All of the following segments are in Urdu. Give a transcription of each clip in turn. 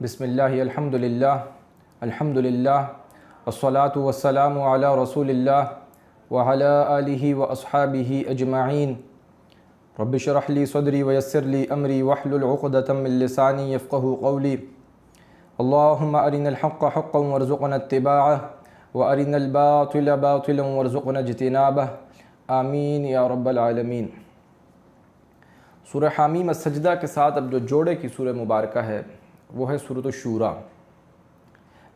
بسم اللہ الحمد للہ والصلاة والسلام علی رسول اللہ وعلی آلہ واصحابہ اجمعین رب اشرح لی صدری ویسر لی امری واحلل عقدۃ من لسانی یفقہوا قولی اللہم ارنا الحق حقا وارزقنا اتباعہ وارنا الباطل باطلا وارزقنا اجتنابہ آمین یا رب العالمین۔ سورہ حامیم السجدہ کے ساتھ اب جو جوڑے کی سورہ مبارکہ ہے وہ ہے سورۃ الشورى۔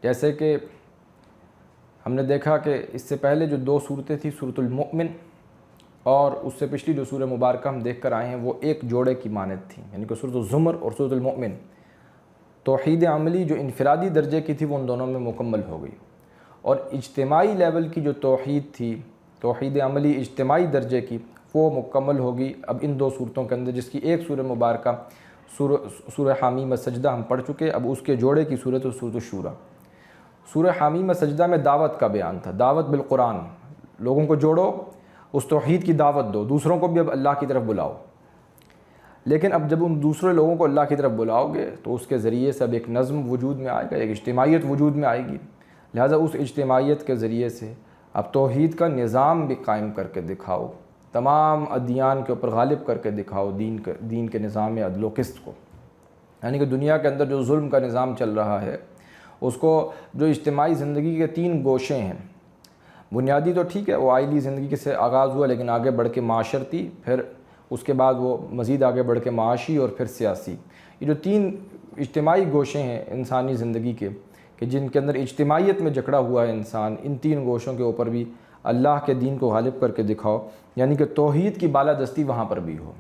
جیسے کہ ہم نے دیکھا کہ اس سے پہلے جو دو صورتیں تھیں سورۃ المؤمن اور اس سے پچھلی جو سورہ مبارکہ ہم دیکھ کر آئے ہیں وہ ایک جوڑے کی مانند تھیں، یعنی کہ سورۃ الزمر اور سورۃ المؤمن۔ توحید عملی جو انفرادی درجے کی تھی وہ ان دونوں میں مکمل ہو گئی، اور اجتماعی لیول کی جو توحید تھی، توحید عملی اجتماعی درجے کی، وہ مکمل ہوگی اب ان دو صورتوں کے اندر، جس کی ایک سورہ مبارکہ سورہ حامیم السجدہ ہم پڑھ چکے۔ اب اس کے جوڑے کی سورت سورۃ الشورى۔ سورہ حامیم السجدہ میں دعوت کا بیان تھا، دعوت بالقرآن، لوگوں کو جوڑو، اس توحید کی دعوت دو، دوسروں کو بھی اب اللہ کی طرف بلاؤ۔ لیکن اب جب ان دوسرے لوگوں کو اللہ کی طرف بلاؤ گے تو اس کے ذریعے سے اب ایک نظم وجود میں آئے گا، ایک اجتماعیت وجود میں آئے گی، لہٰذا اس اجتماعیت کے ذریعے سے اب توحید کا نظام بھی قائم کر کے دکھاؤ، تمام ادیان کے اوپر غالب کر کے دکھاؤ دین کے نظام عدل و قسط کو، یعنی کہ دنیا کے اندر جو ظلم کا نظام چل رہا ہے اس کو، جو اجتماعی زندگی کے تین گوشے ہیں، بنیادی تو ٹھیک ہے وہ آئلی زندگی سے آغاز ہوا، لیکن آگے بڑھ کے معاشرتی، پھر اس کے بعد وہ مزید آگے بڑھ کے معاشی اور پھر سیاسی، یہ جو تین اجتماعی گوشے ہیں انسانی زندگی کے کہ جن کے اندر اجتماعیت میں جکڑا ہوا ہے انسان، ان تین گوشوں کے اوپر بھی اللہ کے دین کو غالب کر کے دکھاؤ، یعنی کہ توحید کی بالادستی وہاں پر بھی ہو۔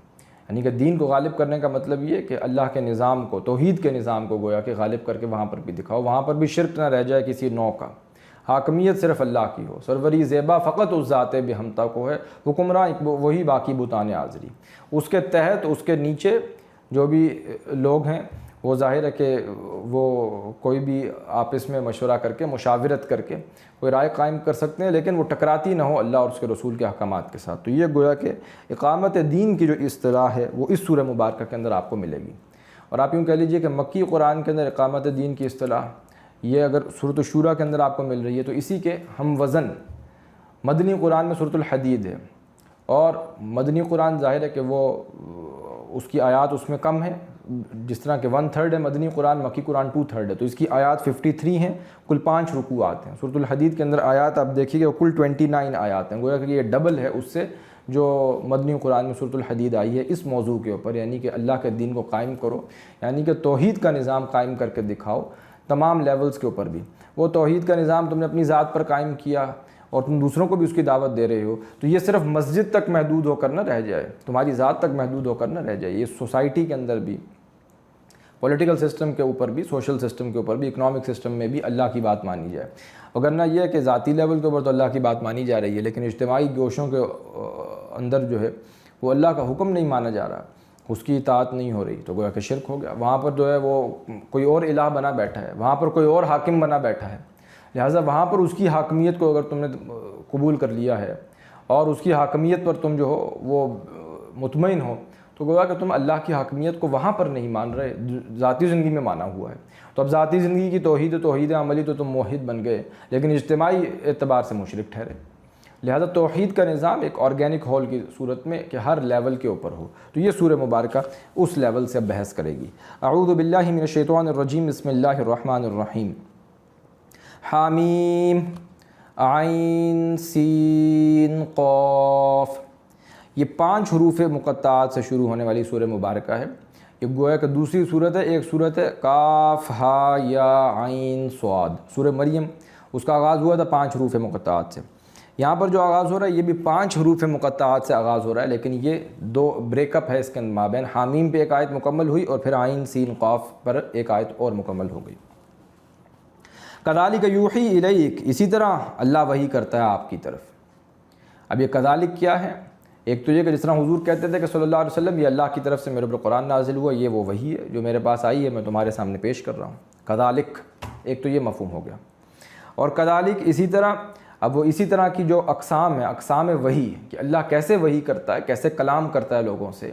یعنی کہ دین کو غالب کرنے کا مطلب یہ کہ اللہ کے نظام کو، توحید کے نظام کو گویا کہ غالب کر کے وہاں پر بھی دکھاؤ، وہاں پر بھی شرک نہ رہ جائے کسی نوع کا، حاکمیت صرف اللہ کی ہو، سروری زیبا فقط اس ذات بہمتا کو ہے، حکمراں وہی باقی بتان حاضری۔ اس کے تحت، اس کے نیچے جو بھی لوگ ہیں وہ ظاہر ہے کہ وہ کوئی بھی آپس میں مشورہ کر کے، مشاورت کر کے کوئی رائے قائم کر سکتے ہیں، لیکن وہ ٹکراتی نہ ہو اللہ اور اس کے رسول کے احکامات کے ساتھ۔ تو یہ گویا کہ اقامت دین کی جو اصطلاح ہے وہ اس سورہ مبارکہ کے اندر آپ کو ملے گی۔ اور آپ یوں کہہ لیجئے کہ مکی قرآن کے اندر اقامت دین کی اصطلاح یہ اگر سورۃ الشورى کے اندر آپ کو مل رہی ہے تو اسی کے ہم وزن مدنی قرآن میں سورۃ الحدید ہے، اور مدنی قرآن ظاہر ہے کہ وہ اس کی آیات اس میں کم ہیں، جس طرح کہ 1/3 ہے مدنی قرآن، مکی قرآن 2/3 ہے، تو اس کی آیات 53 ہیں، کل 5 رکوعات ہیں۔ سورۃ الحدید کے اندر آیات آپ دیکھیے کہ کل 29 آیات ہیں، گویا کہ یہ ڈبل ہے اس سے جو مدنی قرآن میں سورۃ الحدید آئی ہے اس موضوع کے اوپر، یعنی کہ اللہ کے دین کو قائم کرو، یعنی کہ توحید کا نظام قائم کر کے دکھاؤ تمام لیولز کے اوپر بھی۔ وہ توحید کا نظام تم نے اپنی ذات پر قائم کیا اور تم دوسروں کو بھی اس کی دعوت دے رہے ہو، تو یہ صرف مسجد تک محدود ہو کر نہ رہ جائے، تمہاری ذات تک محدود ہو کر نہ رہ جائے، یہ سوسائٹی کے اندر بھی، پولیٹیکل سسٹم کے اوپر بھی، سوشل سسٹم کے اوپر بھی، اکنامک سسٹم میں بھی اللہ کی بات مانی جائے۔ وگرنہ یہ ہے کہ ذاتی لیول کے اوپر تو اللہ کی بات مانی جا رہی ہے، لیکن اجتماعی گوشوں کے اندر جو ہے وہ اللہ کا حکم نہیں مانا جا رہا، اس کی اطاعت نہیں ہو رہی، تو گویا کہ شرک ہو گیا۔ وہاں پر جو ہے وہ کوئی اور الہ بنا بیٹھا ہے، وہاں پر کوئی اور حاکم بنا بیٹھا ہے، لہٰذا وہاں پر اس کی حاکمیت کو اگر تم نے قبول کر لیا ہے اور اس کی حاکمیت پر تم جو ہو وہ مطمئن ہو، تو گویا کہ تم اللہ کی حاکمیت کو وہاں پر نہیں مان رہے، ذاتی زندگی میں مانا ہوا ہے۔ تو اب ذاتی زندگی کی توحید عملی تو تم موحد بن گئے، لیکن اجتماعی اعتبار سے مشرک ٹھہرے، لہذا توحید کا نظام ایک آرگینک ہول کی صورت میں کہ ہر لیول کے اوپر ہو، تو یہ سورہ مبارکہ اس لیول سے بحث کرے گی۔ اعوذ باللہ من الشیطان الرجیم، بسم اللہ الرحمن الرحیم۔ حامیم عین سین قاف، یہ 5 حروف مقطعات سے شروع ہونے والی سورہ مبارکہ ہے۔ یہ گویا کہ دوسری صورت ہے، ایک صورت ہے کاف ہا یا عین صاد، سورہ مریم، اس کا آغاز ہوا تھا 5 حروف مقطعات سے۔ یہاں پر جو آغاز ہو رہا ہے یہ بھی 5 حروف مقطعات سے آغاز ہو رہا ہے، لیکن یہ 2 بریک اپ ہے اس کے مابین۔ حامیم پہ ایک آیت مکمل ہوئی اور پھر عین سین قاف پر ایک آیت اور مکمل ہو گئی۔ کذالک یوحی الیک، اسی طرح اللہ وحی کرتا ہے آپ کی طرف۔ اب یہ کذالک کیا ہے؟ ایک تو یہ کہ جس طرح حضور کہتے تھے کہ صلی اللہ علیہ وسلم یہ اللہ کی طرف سے میرے اوپر قرآن نازل ہوا، یہ وہ وحی ہے جو میرے پاس آئی ہے، میں تمہارے سامنے پیش کر رہا ہوں۔ کذالک، ایک تو یہ مفہوم ہو گیا، اور کذالک اسی طرح، اب وہ اسی طرح کی جو اقسام ہے، اقسام وحی کہ اللہ کیسے وحی کرتا ہے، کیسے کلام کرتا ہے لوگوں سے،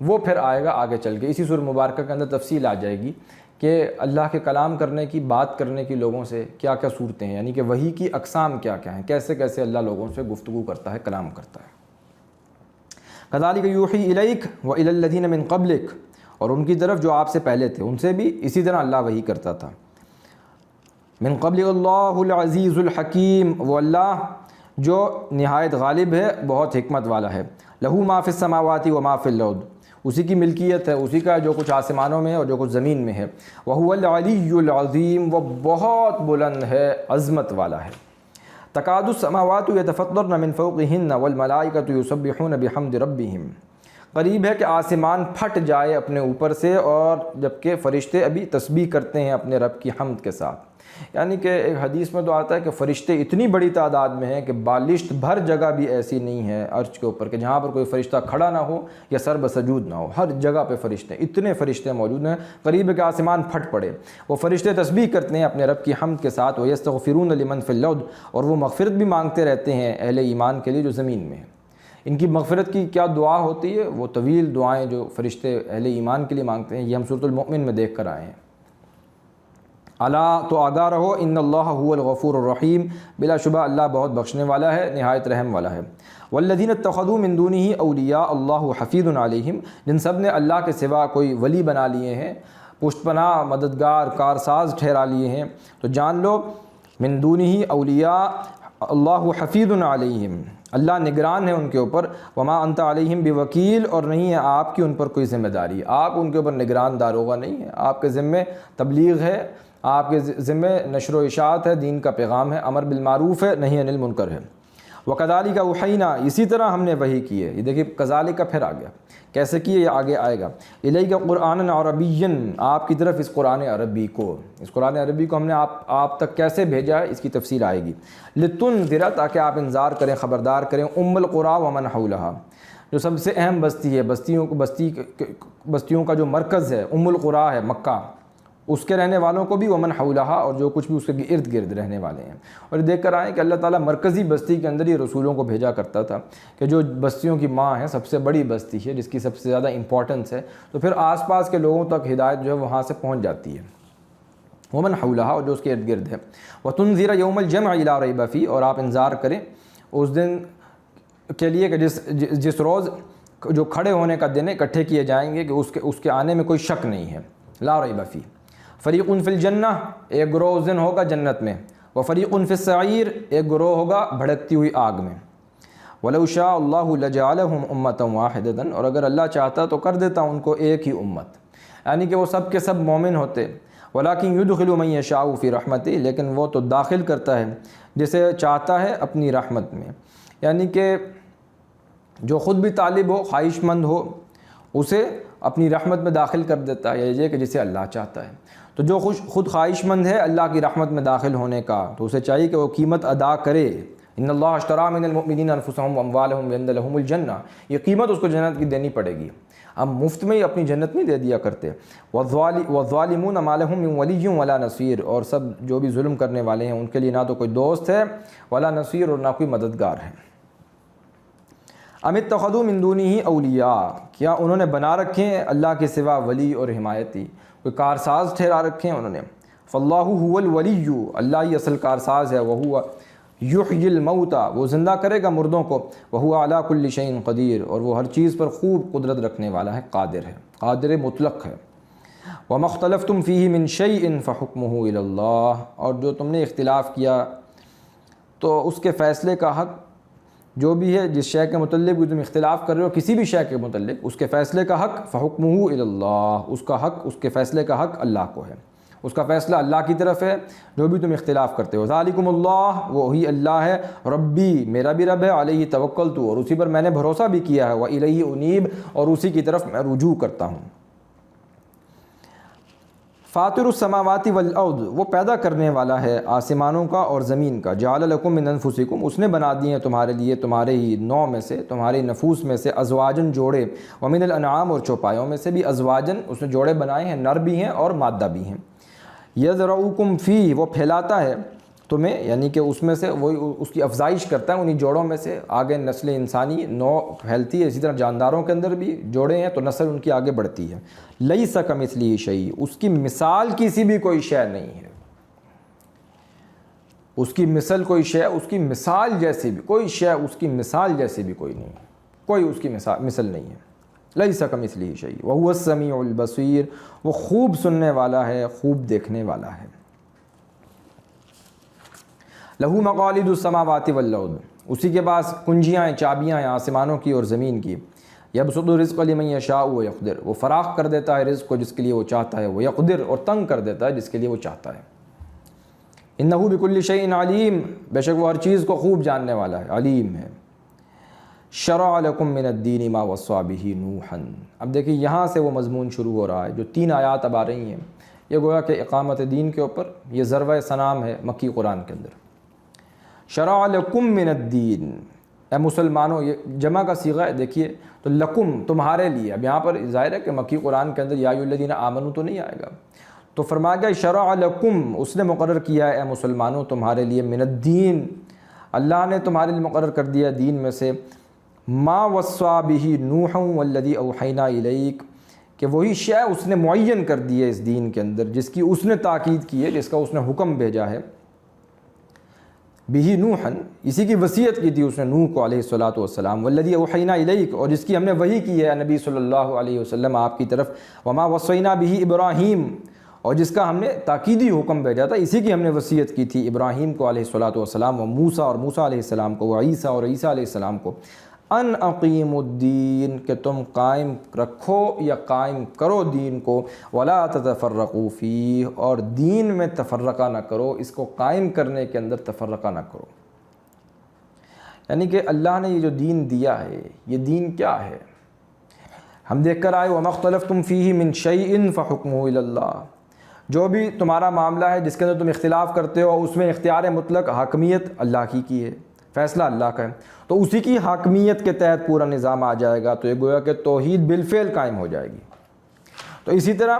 وہ پھر آئے گا آگے چل کے، اسی سورہ مبارکہ کے اندر تفصیل آ جائے گی کہ اللہ کے کلام کرنے کی، بات کرنے کی لوگوں سے کیا کیا صورتیں ہیں، یعنی کہ وحی کی اقسام کیا کیا ہیں، کیسے کیسے اللہ لوگوں سے گفتگو کرتا ہے، کلام کرتا ہے۔ کذالک یوحی الیک وإلی الذین من قبلک، اور ان کی طرف جو آپ سے پہلے تھے ان سے بھی اسی طرح اللہ وحی کرتا تھا۔ من قبل اللہ العزیز الحکیم، وہ اللہ جو نہایت غالب ہے، بہت حکمت والا ہے۔ لہو ما فی السماوات و ما فی الارض، اسی کی ملکیت ہے، اسی کا جو کچھ آسمانوں میں ہے اور جو کچھ زمین میں ہے۔ وہو العلی العظیم، وہ بہت بلند ہے، عظمت والا ہے۔ تکاد السماوات یتفطرن من فوقہن والملائکۃ یسبحون بحمد ربہم، قریب ہے کہ آسمان پھٹ جائے اپنے اوپر سے، اور جبکہ فرشتے ابھی تسبیح کرتے ہیں اپنے رب کی حمد کے ساتھ۔ یعنی کہ ایک حدیث میں تو آتا ہے کہ فرشتے اتنی بڑی تعداد میں ہیں کہ بالشت بھر جگہ بھی ایسی نہیں ہے عرش کے اوپر کہ جہاں پر کوئی فرشتہ کھڑا نہ ہو یا سر بسجود نہ ہو، ہر جگہ پہ فرشتے، اتنے فرشتے موجود ہیں، قریب ہے کہ آسمان پھٹ پڑے۔ وہ فرشتے تسبیح کرتے ہیں اپنے رب کی حمد کے ساتھ، وَيَسْتَغْفِرُونَ لِمَنْ فِي الْأَرْضِ، اور وہ مغفرت بھی مانگتے رہتے ہیں اہل ایمان کے لیے جو زمین میں ہیں۔ ان کی مغفرت کی کیا دعا ہوتی ہے، وہ طویل دعائیں جو فرشتے اہل ایمان کے لیے مانگتے ہیں، یہ ہم سورۃ المؤمن میں دیکھ کر آئے ہیں۔ الا، تو آگاہ رہو، ان اللہ هو الغفور الرحیم، بلا شبہ اللہ بہت بخشنے والا ہے، نہایت رحم والا ہے۔ والذین اتخذوا من دونہ اولیاء اللہ حفیظ علیہم، جن سب نے اللہ کے سوا کوئی ولی بنا لیے ہیں، پشت پناہ، مددگار، کارساز ٹھہرا لیے ہیں، تو جان لو من دونہ اولیاء اللہ حفیظ علیہم، اللہ نگران ہے ان کے اوپر۔ وما انت علیہم بوکیل، اور نہیں ہے آپ کی ان پر کوئی ذمہ داری، آپ ان کے اوپر نگران داروغہ نہیں ہے، آپ کے ذمے تبلیغ ہے، آپ کے ذمہ نشر و اشاعت ہے، دین کا پیغام ہے، امر بالمعروف ہے، نہی عن المنکر ہے۔ وکذالک اوحینا، اسی طرح ہم نے وحی کی ہے۔ یہ دیکھیے کذالک پھر آ گیا، کیسے کیے یہ آگے آئے گا۔ الیک قرآنا عربیا، آپ کی طرف اس قرآن عربی کو، اس قرآن عربی کو ہم نے آپ تک کیسے بھیجا ہے، اس کی تفصیل آئے گی۔ لتنذر، تاکہ آپ انذار کریں، خبردار کریں، ام القریٰ ومن حولہا، جو سب سے اہم بستی ہے، بستیوں کا جو مرکز ہے، ام القریٰ ہے مکہ، اس کے رہنے والوں کو بھی، ومن حولہا، اور جو کچھ بھی اس کے ارد گرد رہنے والے ہیں۔ اور یہ دیکھ کر آئیں کہ اللہ تعالیٰ مرکزی بستی کے اندر ہی رسولوں کو بھیجا کرتا تھا، کہ جو بستیوں کی ماں ہے، سب سے بڑی بستی ہے، جس کی سب سے زیادہ امپورٹنس ہے، تو پھر آس پاس کے لوگوں تک ہدایت جو ہے وہاں سے پہنچ جاتی ہے۔ ومن حولہا، اور جو اس کے ارد گرد ہے۔ وتنذر یوم الجمع لا ریب فیہ، اور آپ انذار کریں اس دن کے لیے کہ جس روز جو کھڑے ہونے کا دن ہے، اکٹھے کیے جائیں گے، کہ اس کے آنے میں کوئی شک نہیں ہے۔ لا ریب فیہ، فریق فی الجنہ، ایک گروہ اس دن ہوگا جنت میں، وفریق فی السعیر، ایک گروہ ہوگا بھڑکتی ہوئی آگ میں۔ وَلَوْ شَاءَ اللَّهُ لَجَعَلَهُمْ أُمَّةً وَاحِدَةً، اور اگر اللہ چاہتا تو کر دیتا ان کو ایک ہی امت، یعنی کہ وہ سب کے سب مومن ہوتے۔ وَلَكِنْ يُدْخِلُ مَن يَشَاءُ فِي رَحْمَتِهِ، لیکن وہ تو داخل کرتا ہے جسے چاہتا ہے اپنی رحمت میں، یعنی کہ جو خود بھی طالب ہو، خواہش مند ہو، اسے اپنی رحمت میں داخل کر دیتا ہے، یہ کہ جسے اللہ چاہتا ہے۔ تو جو خود خواہش مند ہے اللہ کی رحمت میں داخل ہونے کا، تو اسے چاہیے کہ وہ قیمت ادا کرے۔ ان اللہ اشتری من المؤمنین انفسهم واموالهم بان لهم الجنہ، یہ قیمت اس کو جنت کی دینی پڑے گی، ہم مفت میں ہی اپنی جنت نہیں دے دیا کرتے۔ والظالمون ما لهم من ولی ولا نصیر، اور سب جو بھی ظلم کرنے والے ہیں ان کے لیے نہ تو کوئی دوست ہے ولا نصیر، اور نہ کوئی مددگار ہے۔ ام اتخذوا من دونہ اولیاء، کیا انہوں نے بنا رکھے ہیں اللہ کے سوا ولی اور حمایتی، کوئی کارساز ٹھہرا رکھے ہیں انہوں نے۔ فاللہ هو الولی، اللہ ہی اصل کارساز ہے۔ وہو یحیی الموتى، وہ زندہ کرے گا مردوں کو۔ وہو علی کل شیء قدیر، اور وہ ہر چیز پر خوب قدرت رکھنے والا ہے، قادر ہے، قادر مطلق ہے۔ وما اختلفتم فیہ من شیء فحکمہ الی اللہ، اور جو تم نے اختلاف کیا تو اس کے فیصلے کا حق، جو بھی ہے جس شے کے متعلق بھی تم اختلاف کر رہے ہو، کسی بھی شے کے متعلق، اس کے فیصلے کا حق فحکمہ الی اللہ، اس کا حق، اس کے فیصلے کا حق اللہ کو ہے، اس کا فیصلہ اللہ کی طرف ہے، جو بھی تم اختلاف کرتے ہو۔ ذالکم اللہ، وہی اللہ ہے، ربی، میرا بھی رب ہے، علیہ توکلت، اور اسی پر میں نے بھروسہ بھی کیا ہے، والیہ انیب، اور اسی کی طرف میں رجوع کرتا ہوں۔ فاطر السماوات والارض، وہ پیدا کرنے والا ہے آسمانوں کا اور زمین کا۔ جعل لکم من انفسکم، اس نے بنا دیے ہیں تمہارے لیے تمہارے ہی نوع میں سے، تمہارے نفوس میں سے، ازواجن، جوڑے، ومن الانعام، اور چوپایوں میں سے بھی، ازواجن، اس نے جوڑے بنائے ہیں، نر بھی ہیں اور مادہ بھی ہیں۔ یذرؤکم فیہ، وہ پھیلاتا ہے تمہیں، یعنی کہ اس میں سے وہی اس کی افزائش کرتا ہے، انہی جوڑوں میں سے آگے نسل انسانی نو پھیلتی ہے. اسی طرح جانداروں کے اندر بھی جوڑے ہیں تو نسل ان کی آگے بڑھتی ہے. لیس کمثلہ شیء، اس کی مثال کسی بھی کوئی شے نہیں ہے. اس کی مثل کوئی شے، اس کی مثال جیسی بھی کوئی شے، اس کی مثال جیسی بھی کوئی نہیں ہے، کوئی اس کی مثل نہیں ہے. لیس کمثلہ شیء وہو السمیع البصیر، وہ خوب سننے والا ہے، خوب دیکھنے والا ہے. لہو مقالید السماوات والارض، اسی کے پاس کنجیاں ہیں، چابیاں ہیں آسمانوں کی اور زمین کی. یبسط الرزق لمن یشاء ویقدر، وہ فراخ کر دیتا ہے رزق کو جس کے لیے وہ چاہتا ہے، ویقدر، اور تنگ کر دیتا ہے جس کے لیے وہ چاہتا ہے. انہ بکل شیء علیم، بے شک وہ ہر چیز کو خوب جاننے والا ہے، علیم ہے. شرع لکم من الدین ما وصی بہ نوحا، اب دیکھیں یہاں سے وہ مضمون شروع ہو رہا ہے. جو 3 آیات اب آ رہی ہیں یہ گویا کہ اقامت دین کے اوپر یہ ضربۂ سنام ہے مکی قرآن کے اندر. شرع لکم من الدین، اے مسلمانوں، یہ جمع کا صیغہ ہے دیکھیے، تو لکم تمہارے لیے. اب یہاں پر ظاہر ہے کہ مکی قرآن کے اندر یا ایھا الذین آمنوا تو نہیں آئے گا، تو فرمایا گیا شرع لکم، اس نے مقرر کیا ہے اے مسلمانوں تمہارے لیے، من الدین، اللہ نے تمہارے لیے مقرر کر دیا دین میں سے، ما وصی بہ نوح والذی اوحینا الیک، کہ وہی شے اس نے معین کر دی ہے اس دین کے اندر جس کی اس نے تاکید کی ہے، جس کا اس نے حکم بھیجا ہے. بہ نوحا، اسی کی وصیت کی تھی اس نے نوح کو علیہ الصلوۃ والسلام. والذی اوحینا الیک، اور جس کی ہم نے وحی کی ہے نبی صلی اللہ علیہ وسلم آپ کی طرف. وما وصینا بہ ابراہیم، اور جس کا ہم نے تاکیدی حکم بھیجا تھا، اسی کی ہم نے وصیت کی تھی ابراہیم کو علیہ الصلوۃ والسلام، و موسیٰ، اور موسیٰ علیہ السلام کو، و عیسیٰ، اور عیسیٰ علیہ السلام کو. ان اقیم الدین، کہ تم قائم رکھو یا قائم کرو دین کو. ولا تتفرقوا فیہ، اور دین میں تفرقہ نہ کرو، اس کو قائم کرنے کے اندر تفرقہ نہ کرو. یعنی کہ اللہ نے یہ جو دین دیا ہے، یہ دین کیا ہے؟ ہم دیکھ کر آئے وما اختلفتم فیہ من شیء فحکمہ الی اللہ، جو بھی تمہارا معاملہ ہے جس کے اندر تم اختلاف کرتے ہو، اس میں اختیار مطلق حاکمیت اللہ کی ہے، فیصلہ اللہ کا ہے، تو اسی کی حاکمیت کے تحت پورا نظام آ جائے گا، تو یہ گویا کہ توحید بالفعل قائم ہو جائے گی. تو اسی طرح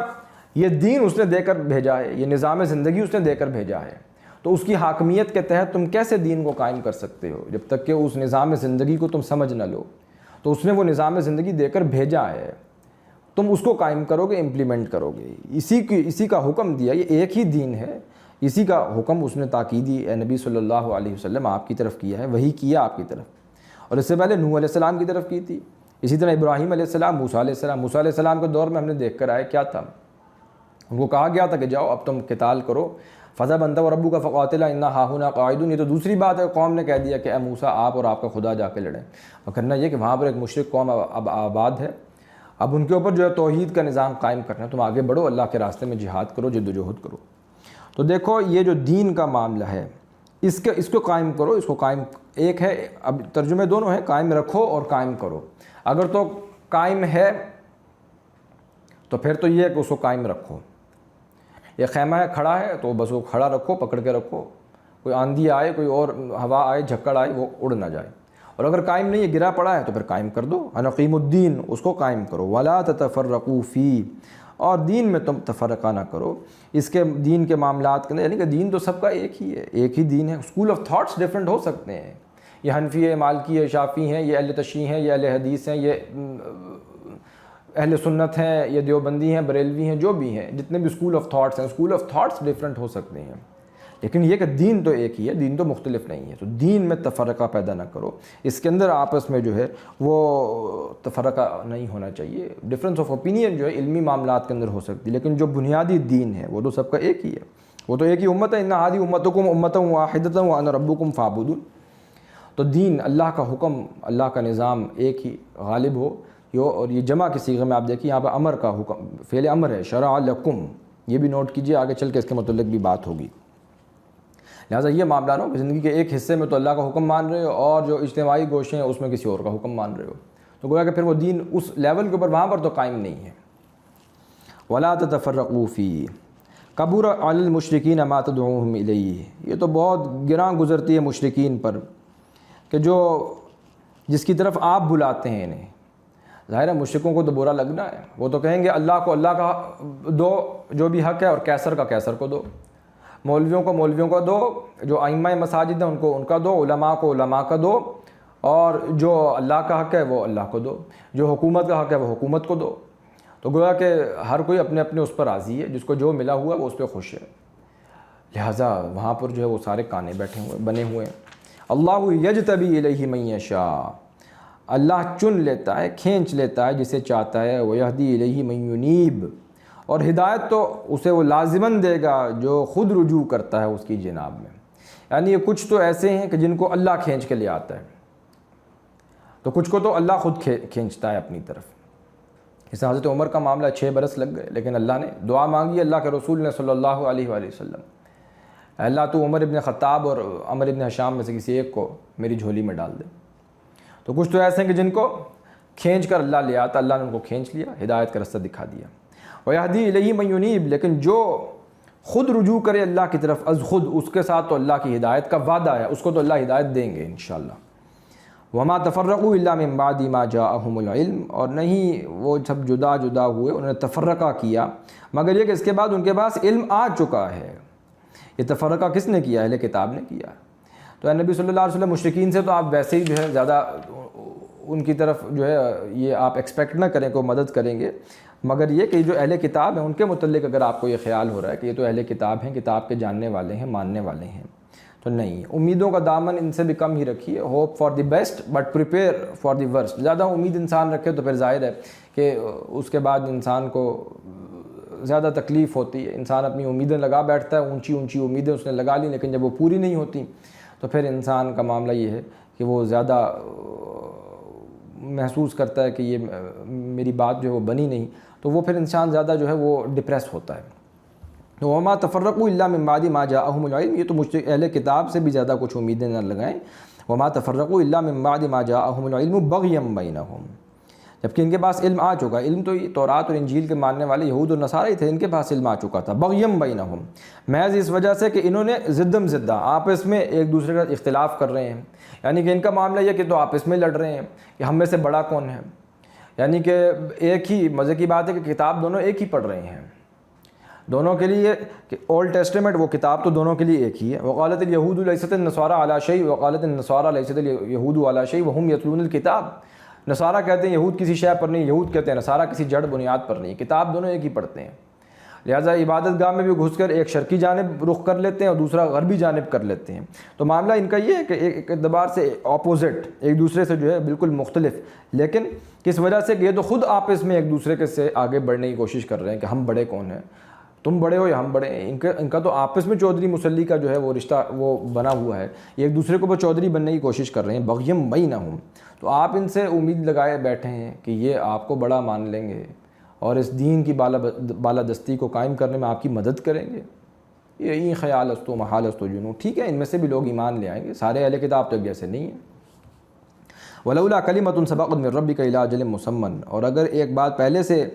یہ دین اس نے دے کر بھیجا ہے، یہ نظام زندگی اس نے دے کر بھیجا ہے، تو اس کی حاکمیت کے تحت تم کیسے دین کو قائم کر سکتے ہو جب تک کہ اس نظام زندگی کو تم سمجھ نہ لو. تو اس نے وہ نظام زندگی دے کر بھیجا ہے، تم اس کو قائم کرو گے، امپلیمنٹ کرو گے. اسی کا حکم دیا، یہ ایک ہی دین ہے، اسی کا حکم اس نے تاکیدی اے نبی صلی اللہ علیہ وسلم آپ کی طرف کیا ہے، وہی کیا آپ کی طرف. اور اس سے پہلے نوح علیہ السلام کی طرف کی تھی، اسی طرح ابراہیم علیہ السلام، موسیٰ علیہ السلام. موسیٰ علیہ السلام کے دور میں ہم نے دیکھ کر آئے کیا تھا، ان کو کہا گیا تھا کہ جاؤ اب تم قتال کرو، فَاذْهَبْ أَنْتَ وَرَبُّكَ فَقَاتِلَا إِنَّا هَاهُنَا قَاعِدُونَ. یہ تو دوسری بات ہے، قوم نے کہہ دیا کہ اے موسیٰ آپ اور آپ کا خدا جا کے لڑیں. اور کرنا یہ کہ وہاں پر ایک مشرک قوم اب آباد ہے، اب ان کے اوپر جو ہے توحید کا نظام قائم کرنا ہے، تم آگے بڑھو، اللہ کے راستے میں جہاد کرو، جد و جہد کرو. تو دیکھو یہ جو دین کا معاملہ ہے، اس کو قائم کرو، اس کو قائم، ایک ہے، اب ترجمے دونوں ہیں، قائم رکھو اور قائم کرو. اگر تو قائم ہے تو پھر تو یہ ہے کہ اس کو قائم رکھو. یہ خیمہ ہے، کھڑا ہے، تو بس وہ کھڑا رکھو، پکڑ کے رکھو، کوئی آندھی آئے، کوئی اور ہوا آئے، جھکڑ آئے، وہ اڑ نہ جائے. اور اگر قائم نہیں ہے، گرا پڑا ہے، تو پھر قائم کر دو. ان اقیموا الدین، اس کو قائم کرو. ولا تتفرقوا فیہ، اور دین میں تم تفرقہ نہ کرو. اس کے دین کے معاملات کے اندر، یعنی کہ دین تو سب کا ایک ہی ہے، ایک ہی دین ہے. اسکول آف تھاٹس ڈفرینٹ ہو سکتے ہیں، یہ حنفی ہے، مالکی ہے، شافعی ہیں، یہ اہل تشیع ہیں، یہ اہل حدیث ہیں، یہ اہل سنت ہیں، یہ دیوبندی ہیں، بریلوی ہیں، جو بھی ہیں، جتنے بھی اسکول آف تھاٹس ہیں، اسکول آف تھاٹس ڈفرینٹ ہو سکتے ہیں، لیکن یہ کہ دین تو ایک ہی ہے، دین تو مختلف نہیں ہے. تو دین میں تفرقہ پیدا نہ کرو، اس کے اندر آپس میں جو ہے وہ تفرقہ نہیں ہونا چاہیے. ڈفرینس آف اوپینین جو ہے علمی معاملات کے اندر ہو سکتی ہے، لیکن جو بنیادی دین ہے وہ تو سب کا ایک ہی ہے، وہ تو ایک ہی امت ہے. ان ہذہ امتکم امۃ واحدۃ وانا ربکم فاعبدون. تو دین، اللہ کا حکم، اللہ کا نظام ایک ہی غالب ہو. اور یہ جمع کے صیغے میں آپ دیکھیے یہاں پہ امر کا حکم، فعل امر ہے، شرع لکم، یہ بھی نوٹ کیجئے، آگے چل کے اس کے متعلق بھی بات ہوگی. لہٰذا یہ معاملہ نہ ہو کہ زندگی کے ایک حصے میں تو اللہ کا حکم مان رہے ہو اور جو اجتماعی گوشے ہیں اس میں کسی اور کا حکم مان رہے ہو، تو گویا کہ پھر وہ دین اس لیول کے اوپر وہاں پر تو قائم نہیں ہے. ولا تتفرقوا فیہ کبر علی المشرکین ما تدعوہم الیہ. یہ تو بہت گراں گزرتی ہے مشرکین پر کہ جس کی طرف آپ بلاتے ہیں انہیں. ظاہر ہے مشرکوں کو تو برا لگنا ہے، وہ تو کہیں گے اللہ کو اللہ کا دو جو بھی حق ہے، اور کیسر کا کیسر کو دو. مولویوں کو دو، جو ائمہ مساجد ہیں ان کا دو، علماء کو علماء کا دو، اور جو اللہ کا حق ہے وہ اللہ کو دو، جو حکومت کا حق ہے وہ حکومت کو دو۔ تو گویا کہ ہر کوئی اپنے اپنے اس پر راضی ہے، جس کو جو ملا ہوا ہے وہ اس پہ خوش ہے، لہٰذا وہاں پر جو ہے وہ سارے کانے بنے ہوئے ہیں۔ اللہ یجتبی الیہ من یشاء، اللہ چن لیتا ہے، کھینچ لیتا ہے جسے چاہتا ہے، ویہدی الیہ من ینیب، اور ہدایت تو اسے وہ لازماً دے گا جو خود رجوع کرتا ہے اس کی جناب میں۔ یعنی یہ کچھ تو ایسے ہیں کہ جن کو اللہ کھینچ کے لے آتا ہے، تو کچھ کو تو اللہ خود کھینچتا ہے اپنی طرف۔ اس حضرت عمر کا معاملہ 6 برس لگ گئے، لیکن اللہ نے دعا مانگی اللہ کے رسول نے صلی اللہ علیہ وآلہ وسلم، اللہ تو عمر ابن خطاب اور عمر ابن حشام میں سے کسی ایک کو میری جھولی میں ڈال دے۔ تو کچھ تو ایسے ہیں کہ جن کو کھینچ کر اللہ لے آتا، اللہ نے ان کو کھینچ لیا، ہدایت کا رستہ دکھا دیا۔ وَيَهْدِي إِلَيْهِ مَن يُنِيبُ، لیکن جو خود رجوع کرے اللہ کی طرف از خود، اس کے ساتھ تو اللہ کی ہدایت کا وعدہ ہے، اس کو تو اللہ ہدایت دیں گے انشاءاللہ۔ وَمَا تَفَرَّقُوا إِلَّا مِن بَعْدِ مَا جَاءَهُمُ الْعِلْمُ، اور نہیں وہ سب جدا جدا ہوئے، انہوں نے تفرقہ کیا، مگر یہ کہ اس کے بعد ان کے پاس علم آ چکا ہے۔ یہ تفرقہ کس نے کیا؟ اہل کتاب نے کیا۔ تو نبی صلی اللہ علیہ وسلم مشرکین سے تو آپ ویسے ہی جو ہے زیادہ ان کی طرف جو ہے یہ آپ ایکسپیکٹ نہ کریں کہ وہ مدد کریں گے، مگر یہ کہ جو اہل کتاب ہیں ان کے متعلق اگر آپ کو یہ خیال ہو رہا ہے کہ یہ تو اہل کتاب ہیں، کتاب کے جاننے والے ہیں، ماننے والے ہیں، تو نہیں، امیدوں کا دامن ان سے بھی کم ہی رکھیے۔ Hope for the best but prepare for the worst. زیادہ امید انسان رکھے تو پھر ظاہر ہے کہ اس کے بعد انسان کو زیادہ تکلیف ہوتی ہے، انسان اپنی امیدیں لگا بیٹھتا ہے، اونچی اونچی امیدیں اس نے لگا لی، لیکن جب وہ پوری نہیں ہوتی تو پھر انسان کا معاملہ یہ ہے کہ وہ زیادہ محسوس کرتا ہے کہ یہ میری بات جو ہے وہ بنی نہیں، تو وہ پھر انسان زیادہ جو ہے وہ ڈپریس ہوتا ہے۔ تو وما تفرقوا الا من بعد ما جاءهم العلم، یہ تو اہل کتاب سے بھی زیادہ کچھ امیدیں نہ لگائیں۔ وما تفرقوا الا من بعد ما جاءهم العلم بغيا بينهم، جبکہ ان کے پاس علم آ چکا، علم تو تورات اور انجیل کے ماننے والے یہود اور نصارہ ہی تھے، ان کے پاس علم آ چکا تھا، بغيا بينهم، محض اس وجہ سے کہ انہوں نے ضدم ضدہ آپس میں ایک دوسرے کا اختلاف کر رہے ہیں، یعنی کہ ان کا معاملہ یہ کہ تو آپس میں لڑ رہے ہیں کہ ہم میں سے بڑا کون ہے، یعنی کہ ایک ہی مزے کی بات ہے کہ کتاب دونوں ایک ہی پڑھ رہے ہیں، دونوں کے لیے کہ اولڈ ٹیسٹمنٹ وہ کتاب تو دونوں کے لیے ایک ہی ہے۔ وقالت الیہود لیست النصارى علی شیء وقالت النصارى لیست الیہود علی شیء وهم یتلون الکتاب، نصارہ کہتے ہیں یہود کسی شے پر نہیں، یہود کہتے ہیں نصارہ کسی جڑ بنیاد پر نہیں، کتاب دونوں ایک ہی پڑھتے ہیں، لہٰذا عبادت گاہ میں بھی گھس کر ایک شرقی جانب رخ کر لیتے ہیں اور دوسرا غربی جانب کر لیتے ہیں۔ تو معاملہ ان کا یہ ہے کہ ایک اعتبار سے اپوزٹ، ایک دوسرے سے جو ہے بالکل مختلف، لیکن کس وجہ سے کہ یہ تو خود آپس میں ایک دوسرے کے سے آگے بڑھنے کی کوشش کر رہے ہیں کہ ہم بڑے کون ہیں، تم بڑے ہو یا ہم بڑے ہیں، ان کا تو آپس میں چودھری مسلی کا جو ہے وہ رشتہ وہ بنا ہوا ہے، یہ ایک دوسرے کو وہ چودھری بننے کی کوشش کر رہے ہیں، بغیم بینہم۔ تو آپ ان سے امید لگائے بیٹھے ہیں کہ یہ آپ کو بڑا مان لیں گے اور اس دین کی بالادستی کو قائم کرنے میں آپ کی مدد کریں گے، یہ خیال است و محال است و جنون۔ ٹھیک ہے، ان میں سے بھی لوگ ایمان لے آئیں گے، سارے اہل کتاب تو ایک جیسے نہیں ہیں۔ وَلَوْلَا كَلِمَةٌ سَبَقَتْ مِن رَبِّكَ إِلَىٰ أَجَلٍ مُّسَمًّى، اور اگر ایک بات پہلے سے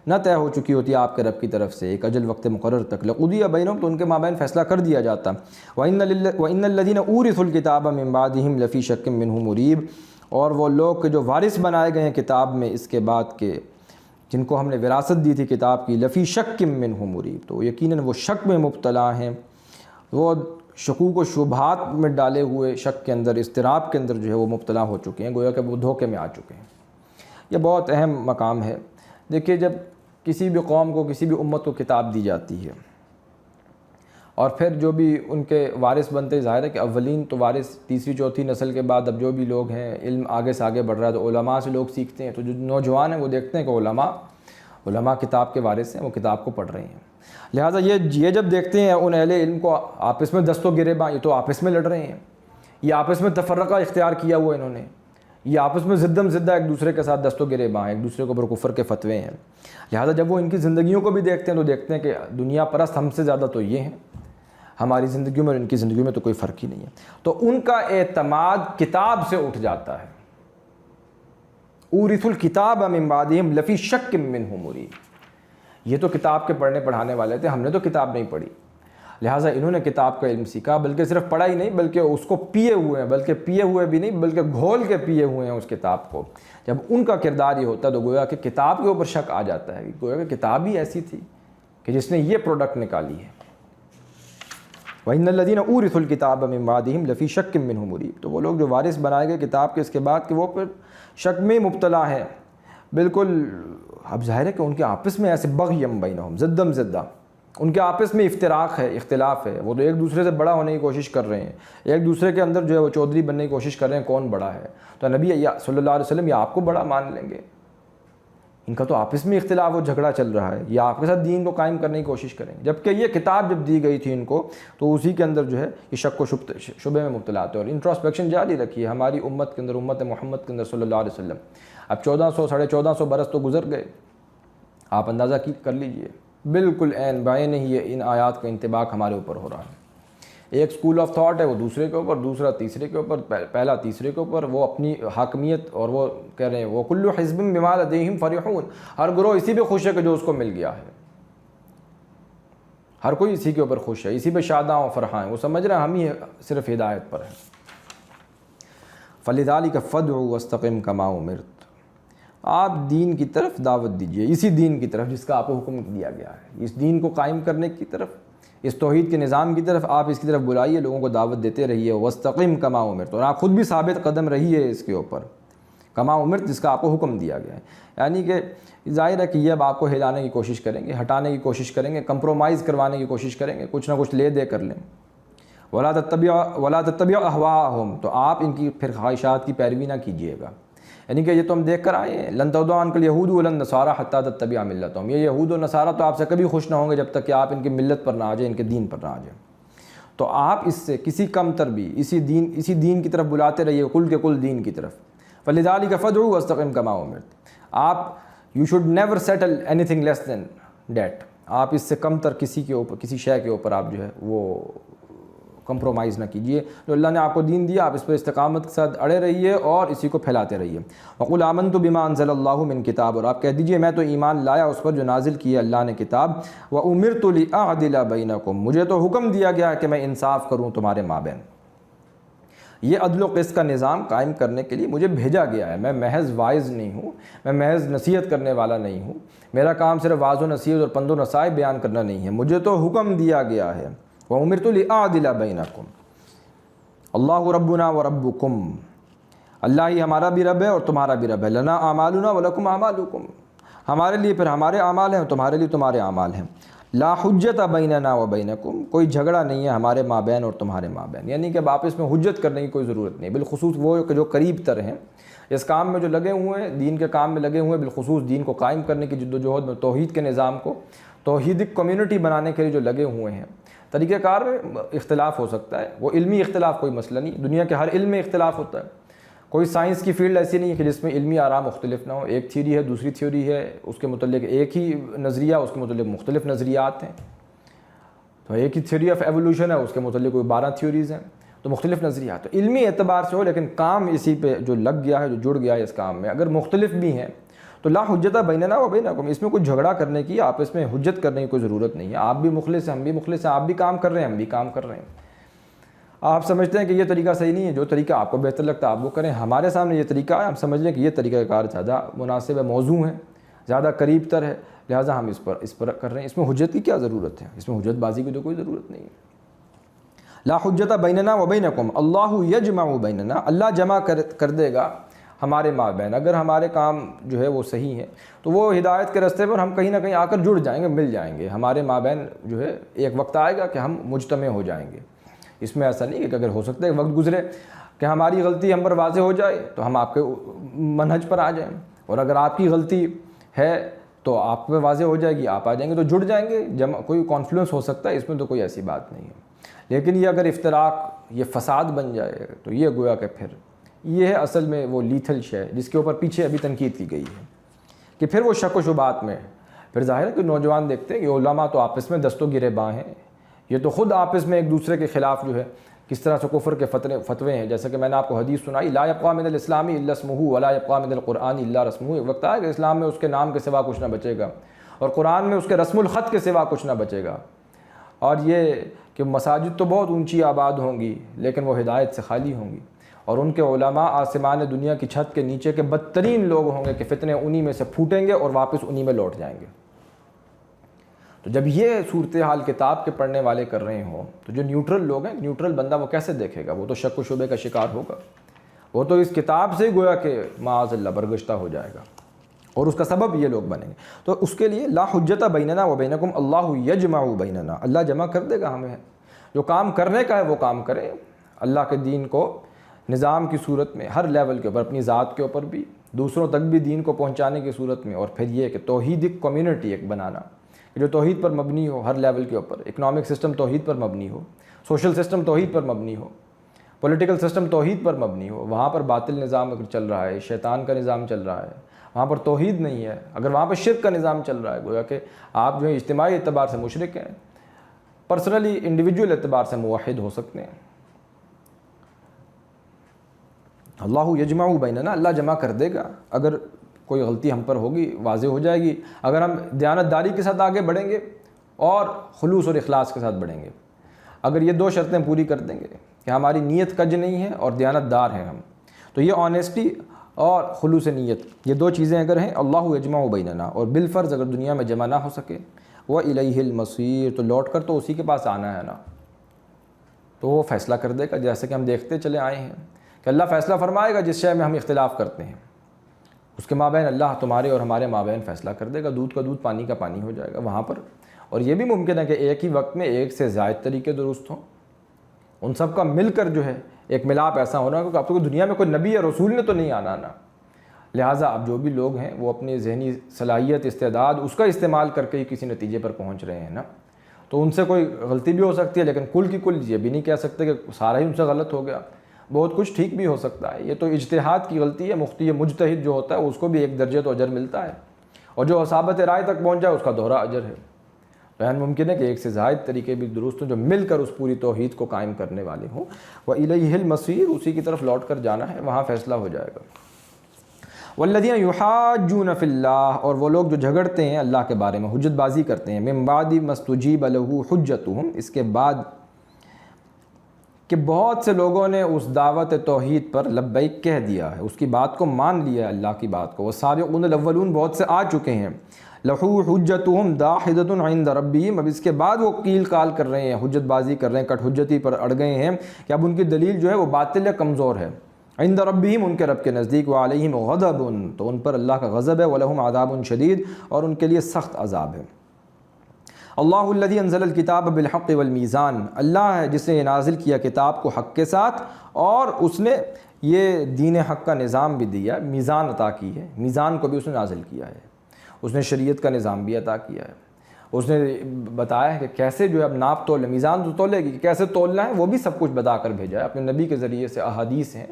نہ طے ہو چکی ہوتی آپ کے رب کی طرف سے ایک اجل وقت مقرر تک، لَقُضِيَ بَيْنَهُمْ، تو ان کے مابین فیصلہ کر دیا جاتا۔ وَإِنَّ الَّذِينَ أُورِثُوا الْكِتَابَ مِن بَعْدِهِمْ لَفِي شَكٍّ مِّنْهُ مُرِيبٍ، اور وہ لوگ جو وارث بنائے گئے ہیں کتاب میں اس کے بعد کے، جن کو ہم نے وراثت دی تھی کتاب کی، لفی شک منہ مریب، تو یقیناً وہ شک میں مبتلا ہیں، وہ شکوک و شبہات میں ڈالے ہوئے شک کے اندر، اضطراب کے اندر جو ہے وہ مبتلا ہو چکے ہیں، گویا کہ وہ دھوکے میں آ چکے ہیں۔ یہ بہت اہم مقام ہے۔ دیکھیے، جب کسی بھی قوم کو، کسی بھی امت کو کتاب دی جاتی ہے اور پھر جو بھی ان کے وارث بنتے ہیں، ظاہر ہے کہ اولین تو وارث تیسری چوتھی نسل کے بعد اب جو بھی لوگ ہیں، علم آگے سے آگے بڑھ رہا ہے تو علماء سے لوگ سیکھتے ہیں، تو جو نوجوان ہیں وہ دیکھتے ہیں کہ علماء کتاب کے وارث ہیں، وہ کتاب کو پڑھ رہے ہیں، لہٰذا یہ جب دیکھتے ہیں ان اہل علم کو آپس میں دست و گریباں، یہ تو آپس میں لڑ رہے ہیں، یہ آپس میں تفرقہ اختیار کیا ہوا انہوں نے، یہ آپس میں زدم زدہ ایک دوسرے کے ساتھ دست و گریباں، ایک دوسرے کو پر کفر کے فتوے ہیں، لہٰذا جب وہ ان کی زندگیوں کو بھی دیکھتے ہیں تو دیکھتے ہیں کہ دنیا پرست ہم سے زیادہ تو یہ ہیں، ہماری زندگیوں میں اور ان کی زندگیوں میں تو کوئی فرق ہی نہیں ہے، تو ان کا اعتماد کتاب سے اٹھ جاتا ہے۔ اورثوا الکتاب من بعدہم لفی شک منہ مریب، یہ تو کتاب کے پڑھنے پڑھانے والے تھے، ہم نے تو کتاب نہیں پڑھی، لہٰذا انہوں نے کتاب کا علم سیکھا، بلکہ صرف پڑھا ہی نہیں بلکہ اس کو پیے ہوئے ہیں، بلکہ پیے ہوئے بھی نہیں بلکہ گھول کے پیے ہوئے ہیں اس کتاب کو۔ جب ان کا کردار یہ ہوتا ہے تو گویا کہ کتاب کے اوپر شک آ جاتا ہے، گویا کہ کتاب ہی ایسی تھی کہ جس نے یہ پروڈکٹ نکالی ہے۔ وَإِنَّ الَّذِينَ أُورِثُوا الْكِتَابَ مِن بَعْدِهِمْ لَفِي شَكٍّ مِّنْهُ مُرِيبٍ، تو وہ لوگ جو وارث بنائے گئے کتاب کے اس کے بعد کہ وہ پھر شک میں مبتلا ہیں بالکل. اب ظاہر ہے کہ ان کے آپس میں ایسے بغیم بینہم زدم زدہ، ان کے آپس میں افتراق ہے، اختلاف ہے. وہ تو ایک دوسرے سے بڑا ہونے کی کوشش کر رہے ہیں، ایک دوسرے کے اندر جو ہے وہ چودھری بننے کی کوشش کر رہے ہیں کون بڑا ہے. تو نبی صلی اللہ علیہ وسلم یہ آپ کو بڑا مان لیں گے؟ ان کا تو آپس میں اختلاف و جھگڑا چل رہا ہے، یہ آپ کے ساتھ دین کو قائم کرنے کی کوشش کریں گے. جبکہ یہ کتاب جب دی گئی تھی ان کو تو اسی کے اندر جو ہے یہ شک و شبے میں مبتلا تھے. اور انٹروسپیکشن جاری رکھیے ہماری امت کے اندر، امت محمد کے اندر صلی اللہ علیہ وسلم. اب 1400 برس تو گزر گئے، آپ اندازہ کر لیجئے بالکل عین بعین ہی ان آیات کا انطباق ہمارے اوپر ہو رہا ہے. ایک اسکول آف تھاٹ ہے وہ دوسرے کے اوپر، دوسرا تیسرے کے اوپر، پہلا تیسرے کے اوپر، وہ اپنی حاکمیت، اور وہ کہہ رہے ہیں وہ کل حزب بما لدیہم فرحون، ہر گروہ اسی پہ خوش ہے کہ جو اس کو مل گیا ہے. ہر کوئی اسی کے اوپر خوش ہے، اسی پہ شاداں و فرحاں ہیں. وہ سمجھ رہے ہیں ہم ہی صرف ہدایت پر ہیں. فلذلک فادع واستقم کما امرت، آپ دین کی طرف دعوت دیجئے، اسی دین کی طرف جس کا آپ کو حکم دیا گیا ہے، اس دین کو قائم کرنے کی طرف، اس توحید کے نظام کی طرف آپ اس کی طرف بلائیے، لوگوں کو دعوت دیتے رہیے. واستقم کما امرت، اور آپ خود بھی ثابت قدم رہیے اس کے اوپر، کما امرت جس کا آپ کو حکم دیا گیا ہے. یعنی کہ ظاہر ہے کہ یہ اب آپ کو ہلانے کی کوشش کریں گے، ہٹانے کی کوشش کریں گے، کمپرومائز کروانے کی کوشش کریں گے، کچھ نہ کچھ لے دے کر لیں. ولا تتبع اہواءہم، تو آپ ان کی پھر خواہشات کی پیروی نہ کیجیے گا. یعنی کہ یہ تو ہم دیکھ کر آئے ہیں، لن ترضی عنک الیہود ولا النصارى حتی تتبع ملتہم، یہ یہود و نصارہ تو آپ سے کبھی خوش نہ ہوں گے جب تک کہ آپ ان کی ملت پر نہ آ جائیں، ان کے دین پر نہ آ جائیں. تو آپ اس سے کسی کم تر بھی اسی دین کی طرف بلاتے رہیے، کل کے کل دین کی طرف. فلذلک فادع واستقم کما امرت، آپ you should never settle anything less than that, آپ اس سے کم تر کسی کے اوپر، کسی شے کے اوپر آپ جو ہے وہ کمپرومائز نہ کیجیے. جو اللہ نے آپ کو دین دیا آپ اس پر استقامت کے ساتھ اڑے رہیے اور اسی کو پھیلاتے رہیے. وقل آمنت بما انزل اللہ من کتاب، اور آپ کہہ دیجئے میں تو ایمان لایا اس پر جو نازل کی ہے اللہ نے کتاب. وامرت لاعدل بینکم، مجھے تو حکم دیا گیا ہے کہ میں انصاف کروں تمہارے مابین. یہ عدل و قسط کا نظام قائم کرنے کے لیے مجھے بھیجا گیا ہے. میں محض واعظ نہیں ہوں، میں محض نصیحت کرنے والا نہیں ہوں، میرا کام صرف واعظ و نصیحت اور پند و نصائح بیان کرنا نہیں ہے، مجھے تو حکم دیا گیا ہے. وَأُمِرْتُ لِأَعْدِلَ بَيْنَكُمْ اللَّهُ رَبُّنَا وَرَبُّكُمْ، اللہ ہی ہمارا بھی رب ہے اور تمہارا بھی رب ہے. لَنَا أَعْمَالُنَا وَلَكُمْ أَعْمَالُكُمْ، ہمارے لیے پھر ہمارے اعمال ہیں، تمہارے لیے تمہارے اعمال ہیں. لا حجت بیننا و بینکم، کوئی جھگڑا نہیں ہے ہمارے مابین اور تمہارے مابین. یعنی کہ اب آپس میں حجت کرنے کی کوئی ضرورت نہیں، بالخصوص وہ جو قریب تر ہیں اس کام میں جو لگے ہوئے ہیں، دین کے کام میں لگے ہوئے ہیں، بالخصوص دین کو قائم کرنے کی جد و جہد میں، توحید کے نظام کو توحیدک کمیونٹی بنانے کے لیے جو لگے ہوئے ہیں. طریقہ کار میں اختلاف ہو سکتا ہے، وہ علمی اختلاف کوئی مسئلہ نہیں، دنیا کے ہر علم میں اختلاف ہوتا ہے. کوئی سائنس کی فیلڈ ایسی نہیں ہے کہ جس میں علمی آراء مختلف نہ ہو. ایک تھیوری ہے، دوسری تھیوری ہے، اس کے متعلق ایک ہی نظریہ، اس کے متعلق مختلف نظریات ہیں. تو ایک ہی تھیوری آف ایوولوشن ہے، اس کے متعلق کوئی 12 تھیوریز ہیں، تو مختلف نظریات. تو علمی اعتبار سے ہو، لیکن کام اسی پہ جو لگ گیا ہے، جو جڑ گیا ہے اس کام میں، اگر مختلف بھی ہیں تو لا حجت بیننا و بینکم، اس میں کوئی جھگڑا کرنے کی، آپس میں حجت کرنے کی کوئی ضرورت نہیں ہے. آپ بھی مخلص ہیں، ہم بھی مخلص ہیں، آپ بھی کام کر رہے ہیں، ہم بھی کام کر رہے ہیں. آپ سمجھتے ہیں کہ یہ طریقہ صحیح نہیں ہے، جو طریقہ آپ کو بہتر لگتا ہے آپ وہ کریں. ہمارے سامنے یہ طریقہ ہے، ہم سمجھ لیں کہ یہ طریقہ کار زیادہ مناسب ہے، موزوں ہے، زیادہ قریب تر ہے، لہٰذا ہم اس پر کر رہے ہیں. اس میں حجت کی کیا ضرورت ہے؟ اس میں حجت بازی کی تو کوئی ضرورت نہیں ہے. لا حجت بیننا و بینکم اللہ یجمع بیننا، اللہ جمع کر دے گا ہمارے مابین. اگر ہمارے کام جو ہے وہ صحیح ہے تو وہ ہدایت کے راستے پر ہم کہیں نہ کہیں آ کر جڑ جائیں گے، مل جائیں گے. ہمارے مابین جو ہے ایک وقت آئے گا کہ ہم مجتمع ہو جائیں گے. اس میں ایسا نہیں کہ اگر ہو سکتا ہے وقت گزرے کہ ہماری غلطی ہم پر واضح ہو جائے تو ہم آپ کے منہج پر آ جائیں، اور اگر آپ کی غلطی ہے تو آپ پہ واضح ہو جائے گی، آپ آ جائیں گے تو جڑ جائیں گے. کوئی کانفلوئنس ہو سکتا ہے، اس میں تو کوئی ایسی بات نہیں ہے. لیکن یہ اگر افتراق، یہ فساد بن جائے تو یہ گویا کہ پھر یہ ہے اصل میں وہ لیتھل شے جس کے اوپر پیچھے ابھی تنقید کی گئی ہے کہ پھر وہ شک و شبہات میں پھر ظاہر ہے کہ نوجوان دیکھتے ہیں کہ علماء تو آپس میں دست و گریباں ہیں، یہ تو خود آپس میں ایک دوسرے کے خلاف جو ہے کس طرح سے کفر کے فتوے ہیں. جیسے کہ میں نے آپ کو حدیث سنائی، لا یبقى من الاسلام الا اسمہ ولا یبقى من القرآن الا رسمہ. وقت آئے کہ اسلام میں اس کے نام کے سوا کچھ نہ بچے گا، اور قرآن میں اس کے رسم الخط کے سوا کچھ نہ بچے گا. اور یہ کہ مساجد تو بہت اونچی آباد ہوں گی لیکن وہ ہدایت سے خالی ہوں گی، اور ان کے علماء آسمان دنیا کی چھت کے نیچے کے بدترین لوگ ہوں گے کہ فتنے انہی میں سے پھوٹیں گے اور واپس انہی میں لوٹ جائیں گے. تو جب یہ صورتحال کتاب کے پڑھنے والے کر رہے ہوں تو جو نیوٹرل لوگ ہیں، نیوٹرل بندہ وہ کیسے دیکھے گا؟ وہ تو شک و شبے کا شکار ہوگا، وہ تو اس کتاب سے ہی گویا کہ معاذ اللہ برگشتہ ہو جائے گا، اور اس کا سبب یہ لوگ بنیں گے۔ تو اس کے لیے لا حجت بیننا و بینکم اللہ یجمع بیننا، اللہ جمع کر دے گا ہمیں، جو کام کرنے کا ہے وہ کام کریں، اللہ کے دین کو نظام کی صورت میں ہر لیول کے اوپر، اپنی ذات کے اوپر بھی، دوسروں تک بھی دین کو پہنچانے کی صورت میں، اور پھر یہ کہ توحیدک کمیونٹی ایک بنانا جو توحید پر مبنی ہو ہر لیول کے اوپر، اکنامک سسٹم توحید پر مبنی ہو، سوشل سسٹم توحید پر مبنی ہو، پولیٹیکل سسٹم توحید پر مبنی ہو۔ وہاں پر باطل نظام اگر چل رہا ہے، شیطان کا نظام چل رہا ہے، وہاں پر توحید نہیں ہے، اگر وہاں پر شرک کا نظام چل رہا ہے، گویا کہ آپ جو ہے اجتماعی اعتبار سے مشرک ہیں، پرسنلی انڈیویجول اعتبار سے موحد ہو سکتے ہیں۔ اللہ یجمع بیننا، اللہ جمع کر دے گا۔ اگر کوئی غلطی ہم پر ہوگی واضح ہو جائے گی، اگر ہم دیانتداری کے ساتھ آگے بڑھیں گے اور خلوص اور اخلاص کے ساتھ بڑھیں گے، اگر یہ 2 شرطیں پوری کر دیں گے کہ ہماری نیت کج نہیں ہے اور دیانتدار ہیں ہم، تو یہ آنیسٹی اور خلوص نیت، یہ 2 چیزیں اگر ہیں، اللہ یجمع بیننا، اور بالفرض اگر دنیا میں جمع نہ ہو سکے، وَإِلَيْهِ الْمَصِيرُ، تو لوٹ کر تو اسی کے پاس آنا ہے نا، تو وہ فیصلہ کر دے گا، جیسے کہ ہم دیکھتے چلے آئے ہیں کہ اللہ فیصلہ فرمائے گا جس شے میں ہم اختلاف کرتے ہیں، اس کے مابین اللہ تمہارے اور ہمارے مابین فیصلہ کر دے گا، دودھ کا دودھ پانی کا پانی ہو جائے گا وہاں پر۔ اور یہ بھی ممکن ہے کہ ایک ہی وقت میں ایک سے زائد طریقے درست ہوں، ان سب کا مل کر جو ہے ایک ملاپ ایسا ہونا، کیونکہ اب تو دنیا میں کوئی نبی یا رسول نے تو نہیں آنا نا، لہٰذا اب جو بھی لوگ ہیں وہ اپنی ذہنی صلاحیت، استعداد، اس کا استعمال کر کے ہی کسی نتیجے پر پہنچ رہے ہیں نا، تو ان سے کوئی غلطی بھی ہو سکتی ہے، لیکن کل کی کل یہ بھی نہیں کہہ سکتے کہ سارا ہی ان سے غلط ہو گیا، بہت کچھ ٹھیک بھی ہو سکتا ہے۔ یہ تو اجتہاد کی غلطی ہے، مفتی مجتہد جو ہوتا ہے اس کو بھی ایک درجے تو اجر ملتا ہے، اور جو اصابت رائے تک پہنچ جائے اس کا دوہرا اجر ہے۔ بہن ممکن ہے کہ ایک سے زائد طریقے بھی درست ہوں جو مل کر اس پوری توحید کو قائم کرنے والے ہوں، وَإِلَيْهِ الْمَصِيرُ، اسی کی طرف لوٹ کر جانا ہے، وہاں فیصلہ ہو جائے گا۔ وَالَّذِينَ يُحَاجُّونَ فِي اللَّهِ، اور وہ لوگ جو جھگڑتے ہیں اللہ کے بارے میں، حجت بازی کرتے ہیں، مِن بَعْدِ مَا اسْتُجِيبَ لَهُ حُجَّتُهُمْ، اس کے بعد کہ بہت سے لوگوں نے اس دعوت توحید پر لبیک کہہ دیا ہے، اس کی بات کو مان لیا ہے، اللہ کی بات کو۔ وَالسَّابِقُونَ الْأَوَّلُونَ، بہت سے آ چکے ہیں، لَهُ حُجَّتُهُمْ دَاحِضَةٌ عِندَ رَبِّهِمْ، اب اس کے بعد وہ قیل قال کر رہے ہیں، حجت بازی کر رہے ہیں، کٹ حجتی پر اڑ گئے ہیں کہ اب ان کی دلیل جو ہے وہ باطل ہے، کمزور ہے۔ عند ربهم، ان کے رب کے نزدیک، وعلیہم غضب، تو ان پر اللہ کا غضب ہے، ولہم عذاب شدید، اور ان کے لیے سخت عذاب ہے۔ اللہ الذی انزل الکتاب بالحق والمیزان، اللہ ہے جس نے نازل کیا کتاب کو حق کے ساتھ، اور اس نے یہ دین حق کا نظام بھی دیا، میزان عطا کی ہے، میزان کو بھی اس نے نازل کیا ہے، اس نے شریعت کا نظام بھی عطا کیا ہے، اس نے بتایا ہے کہ کیسے جو ہے اب ناپ تول، میزان تو تولے گی، کیسے تولنا ہے وہ بھی سب کچھ بتا کر بھیجا ہے اپنے نبی کے ذریعے سے، احادیث ہیں،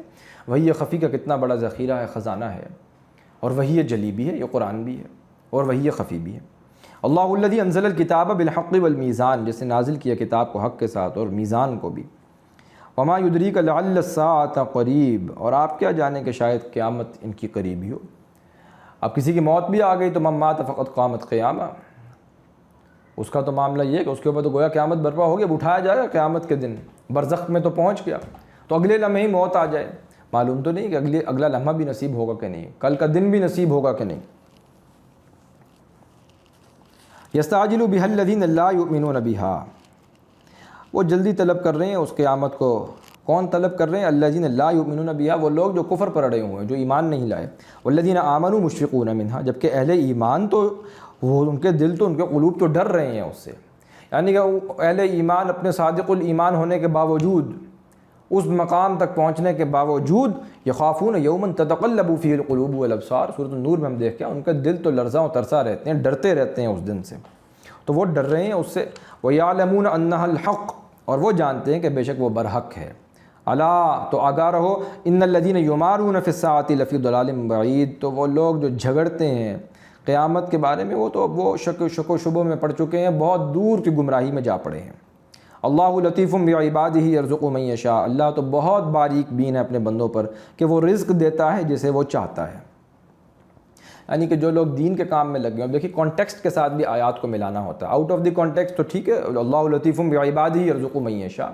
وہی خفی کا کتنا بڑا ذخیرہ ہے، خزانہ ہے، اور وہی جلی بھی ہے، یہ قرآن بھی ہے، اور وہی خفی بھی ہے۔ اللہ الذی انزل الکتاب بالحق والمیزان، جس نے نازل کیا کتاب کو حق کے ساتھ اور میزان کو بھی۔ وما یدریک لعل الساعة قریب، اور آپ کیا جانیں کہ شاید قیامت ان کی قریب ہی ہو۔ اب کسی کی موت بھی آ گئی تو من مات فقد قامت قیامہ، اس کا تو معاملہ یہ ہے کہ اس کے اوپر تو گویا قیامت برپا ہو گیا، اب اٹھایا جائے گا قیامت کے دن، برزخ میں تو پہنچ گیا، تو اگلے لمحے ہی موت آ جائے، معلوم تو نہیں کہ اگلا لمحہ بھی نصیب ہوگا کہ نہیں، کل کا دن بھی نصیب ہوگا کہ نہیں۔ یستعجل بها الذین لا یؤمنون بها، وہ جلدی طلب کر رہے ہیں اس قیامت کو، کون طلب کر رہے ہیں؟ الذین لا یؤمنون بها، وہ لوگ جو کفر پر اڑے ہوئے ہیں، جو ایمان نہیں لائے، والذین آمنوا مشفقون منها، جبکہ اہل ایمان تو وہ ان کے دل تو ان کے قلوب تو ڈر رہے ہیں اس سے، یعنی کہ اہل ایمان اپنے صادق الایمان ہونے کے باوجود، اس مقام تک پہنچنے کے باوجود، یخافون یوما تتقلب فیہ القلوب والابصار، سورۃ النور میں ہم دیکھتے ہیں ان کے دل تو لرزاں و ترساں رہتے ہیں، ڈرتے رہتے ہیں اس دن سے، تو وہ ڈر رہے ہیں اس سے۔ وَيَعْلَمُونَ أَنَّهَا الْحَقُّ، اور وہ جانتے ہیں کہ بے شک وہ برحق ہے۔ الا، تو آگاہ رہو، ان الذین یمارون فی الساعۃ لفی ضلال بعید، تو وہ لوگ جو جھگڑتے ہیں قیامت کے بارے میں، وہ شک و شبوں میں پڑ چکے ہیں، بہت دور کی گمراہی میں جا پڑے ہیں۔ اللہ لطیف بعبادہ یرزق من یشاء، اللہ تو بہت باریک بین ہے اپنے بندوں پر کہ وہ رزق دیتا ہے جسے وہ چاہتا ہے۔ یعنی کہ جو لوگ دین کے کام میں لگے ہیں، دیکھیے کانٹیکسٹ کے ساتھ بھی آیات کو ملانا ہوتا ہے، آؤٹ آف دی کانٹیکسٹ تو ٹھیک ہے، اللہ لطیف بعبادہ یرزق من یشاء،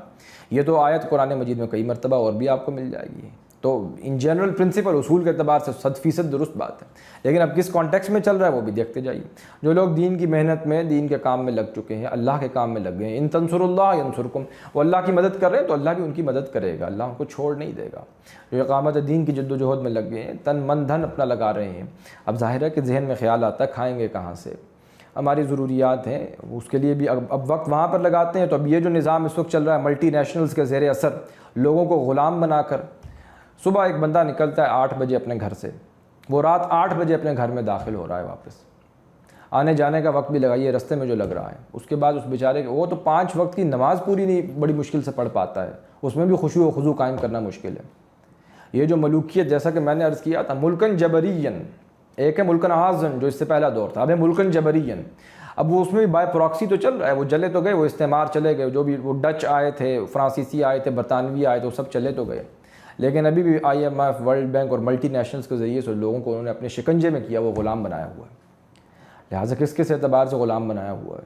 یہ تو آیت قرآن مجید میں کئی مرتبہ اور بھی آپ کو مل جائے گی، تو ان جنرل پرنسپل اصول کے اعتبار سے 100% درست بات ہے، لیکن اب کس کانٹیکس میں چل رہا ہے وہ بھی دیکھتے جائیے۔ جو لوگ دین کی محنت میں، دین کے کام میں لگ چکے ہیں، اللہ کے کام میں لگ گئے ہیں، ان تنصروا اللہ ینصرکم، وہ اللہ کی مدد کر رہے ہیں تو اللہ بھی ان کی مدد کرے گا، اللہ ان کو چھوڑ نہیں دے گا۔ جو اقامت دین کی جد و جہد میں لگ گئے ہیں، تن من دھن اپنا لگا رہے ہیں، اب ظاہر ہے کہ ذہن میں خیال آتا ہے کھائیں گے کہاں سے، ہماری ضروریات ہیں، اس کے لیے بھی اب وقت وہاں پر لگاتے ہیں۔ تو اب یہ جو نظام اس وقت چل رہا ہے ملٹی نیشنلز کے زیر اثر، لوگوں کو غلام بنا کر، صبح ایک بندہ نکلتا ہے 8 بجے اپنے گھر سے، وہ رات 8 بجے اپنے گھر میں داخل ہو رہا ہے، واپس آنے جانے کا وقت بھی لگائیے رستے میں جو لگ رہا ہے، اس کے بعد اس بیچارے کے وہ تو 5 وقت کی نماز پوری نہیں بڑی مشکل سے پڑھ پاتا ہے، اس میں بھی خشوع و خضوع قائم کرنا مشکل ہے۔ یہ جو ملوکیت، جیسا کہ میں نے عرض کیا تھا، ملکن جبرین، ایک ہے ملکن اعظم جو اس سے پہلا دور تھا، اب ہے ملکن جبرین، اب وہ اس میں بھی بائی پراکسی تو چل رہا ہے، وہ جلے تو گئے، وہ استعمار چلے گئے، جو بھی وہ ڈچ آئے تھے، فرانسیسی آئے تھے، برطانوی آئے تھے، وہ سب چلے تو گئے، لیکن ابھی بھی IMF، ورلڈ بینک اور ملٹی نیشنلز کے ذریعے سے لوگوں کو انہوں نے اپنے شکنجے میں کیا، وہ غلام بنایا ہوا ہے۔ لہٰذا کس اعتبار سے غلام بنایا ہوا ہے؟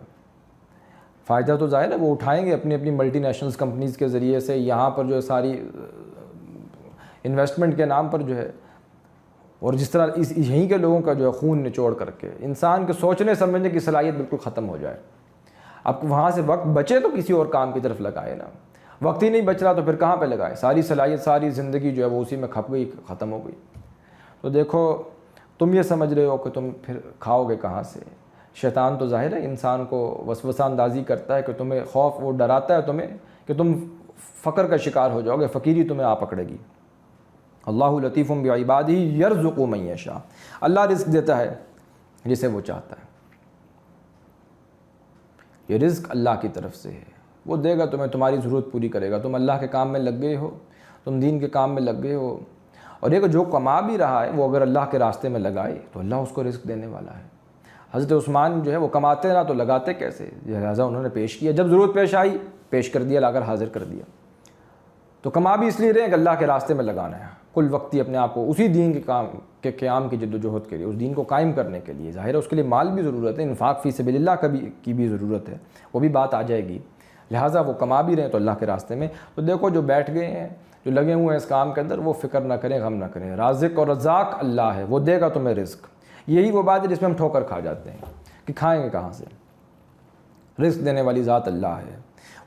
فائدہ تو ظاہر ہے وہ اٹھائیں گے اپنی اپنی ملٹی نیشنلز کمپنیز کے ذریعے سے، یہاں پر جو ہے ساری انویسٹمنٹ کے نام پر جو ہے، اور جس طرح یہیں کے لوگوں کا جو ہے خون نچوڑ کر کے انسان کے سوچنے سمجھنے کی صلاحیت بالکل ختم ہو جائے۔ اب وہاں سے وقت بچے تو کسی اور کام کی طرف لگائے نا، وقت ہی نہیں بچ رہا تو پھر کہاں پہ لگائے؟ ساری صلاحیت، ساری زندگی جو ہے وہ اسی میں کھپ گئی، ختم ہو گئی۔ تو دیکھو تم یہ سمجھ رہے ہو کہ تم پھر کھاؤ گے کہاں سے؟ شیطان تو ظاہر ہے انسان کو وسوسہ اندازی کرتا ہے کہ تمہیں خوف، وہ ڈراتا ہے تمہیں کہ تم فقر کا شکار ہو جاؤ گے، فقیری تمہیں آ پکڑے گی۔ اللہ لطیف بعبادہ یرزق من یشاء، اللہ رزق دیتا ہے جسے وہ چاہتا ہے، یہ رزق اللہ کی طرف سے ہے، وہ دے گا تمہیں، تمہاری ضرورت پوری کرے گا۔ تم اللہ کے کام میں لگ گئے ہو، تم دین کے کام میں لگ گئے ہو، اور یہ کہ جو کما بھی رہا ہے وہ اگر اللہ کے راستے میں لگائے تو اللہ اس کو رزق دینے والا ہے۔ حضرت عثمان جو ہے وہ کماتے نہ تو لگاتے کیسے، لہٰذا انہوں نے پیش کیا، جب ضرورت پیش آئی پیش کر دیا، لا کر حاضر کر دیا۔ تو کما بھی اس لیے رہے ہیں کہ اللہ کے راستے میں لگانا ہے، کل وقتی اپنے آپ کو اسی دین کے کام کے قیام کی جد و جہد کے لیے، اس دین کو قائم کرنے کے لیے۔ ظاہر ہے اس کے لیے مال بھی ضرورت ہے، انفاق فی سبیل اللہ کی بھی ضرورت ہے، وہ بھی بات آ جائے گی۔ لہٰذا وہ کما بھی رہے ہیں تو اللہ کے راستے میں۔ تو دیکھو جو بیٹھ گئے ہیں، جو لگے ہوئے ہیں اس کام کے اندر، وہ فکر نہ کریں، غم نہ کریں، رازق اور رزاق اللہ ہے، وہ دے گا تمہیں رزق۔ یہی وہ بات ہے جس میں ہم ٹھوکر کھا جاتے ہیں کہ کھائیں گے کہاں سے، رزق دینے والی ذات اللہ ہے۔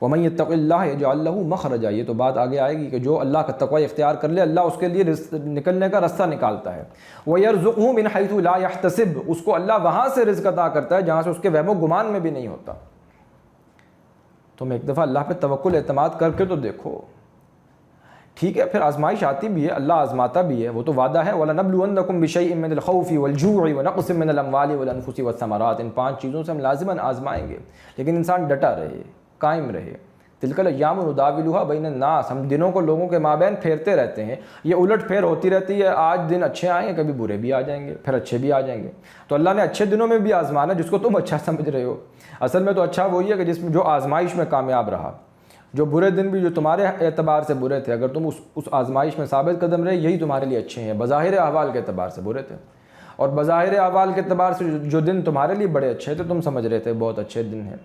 وَمَن يَتَّقِ اللَّهَ يَجْعَل لَّهُ مَخْرَجًا، یہ تو بات آگے آئے گی کہ جو اللہ کا تقوی اختیار کر لے، اللہ اس کے لیے رزق نکلنے کا راستہ نکالتا ہے۔ وَيَرْزُقْهُ مِنْ حَيْثُ لَا يَحْتَسِبُ، اس کو اللہ وہاں سے رزق عطا کرتا ہے جہاں سے اس کے وہم و گمان میں بھی نہیں ہوتا۔ تم ایک دفعہ اللہ پہ توکل اعتماد کر کے تو دیکھو، ٹھیک ہے پھر آزمائش آتی بھی ہے، اللہ آزماتا بھی ہے، وہ تو وعدہ ہے وَلَنَبْلُوَنَّكُمْ بِشَيْءٍ مِّنَ الْخَوْفِ وَالْجُوعِ وَنَقْصٍ مِّنَ الْأَمْوَالِ وَالْأَنفُسِ وَالثَّمَرَاتِ، ان 5 چیزوں سے ہم لازماً آزمائیں گے، لیکن انسان ڈٹا رہے، قائم رہے۔ تِلْكَ الْأَيَّامُ نُدَاوِلُهَا بَيْنَ النَّاسِ، ہم دنوں کو لوگوں کے مابین پھیرتے رہتے ہیں، یہ الٹ پھیر ہوتی رہتی ہے، آج دن اچھے آئیں گے، کبھی برے بھی آ جائیں گے، پھر اچھے بھی آ جائیں گے۔ تو اللہ نے اچھے دنوں میں بھی آزمانا جس کو تم اچھا سمجھ رہے ہو، اصل میں تو اچھا وہی ہے کہ جس میں جو آزمائش میں کامیاب رہا، جو برے دن بھی جو تمہارے اعتبار سے برے تھے، اگر تم اس آزمائش میں ثابت قدم رہے، یہی تمہارے لیے اچھے ہیں، بظاہر احوال کے اعتبار سے برے تھے، اور بظاہر احوال کے اعتبار سے جو دن تمہارے لیے بڑے اچھے تھے، تم سمجھ رہے تھے بہت اچھے دن ہیں،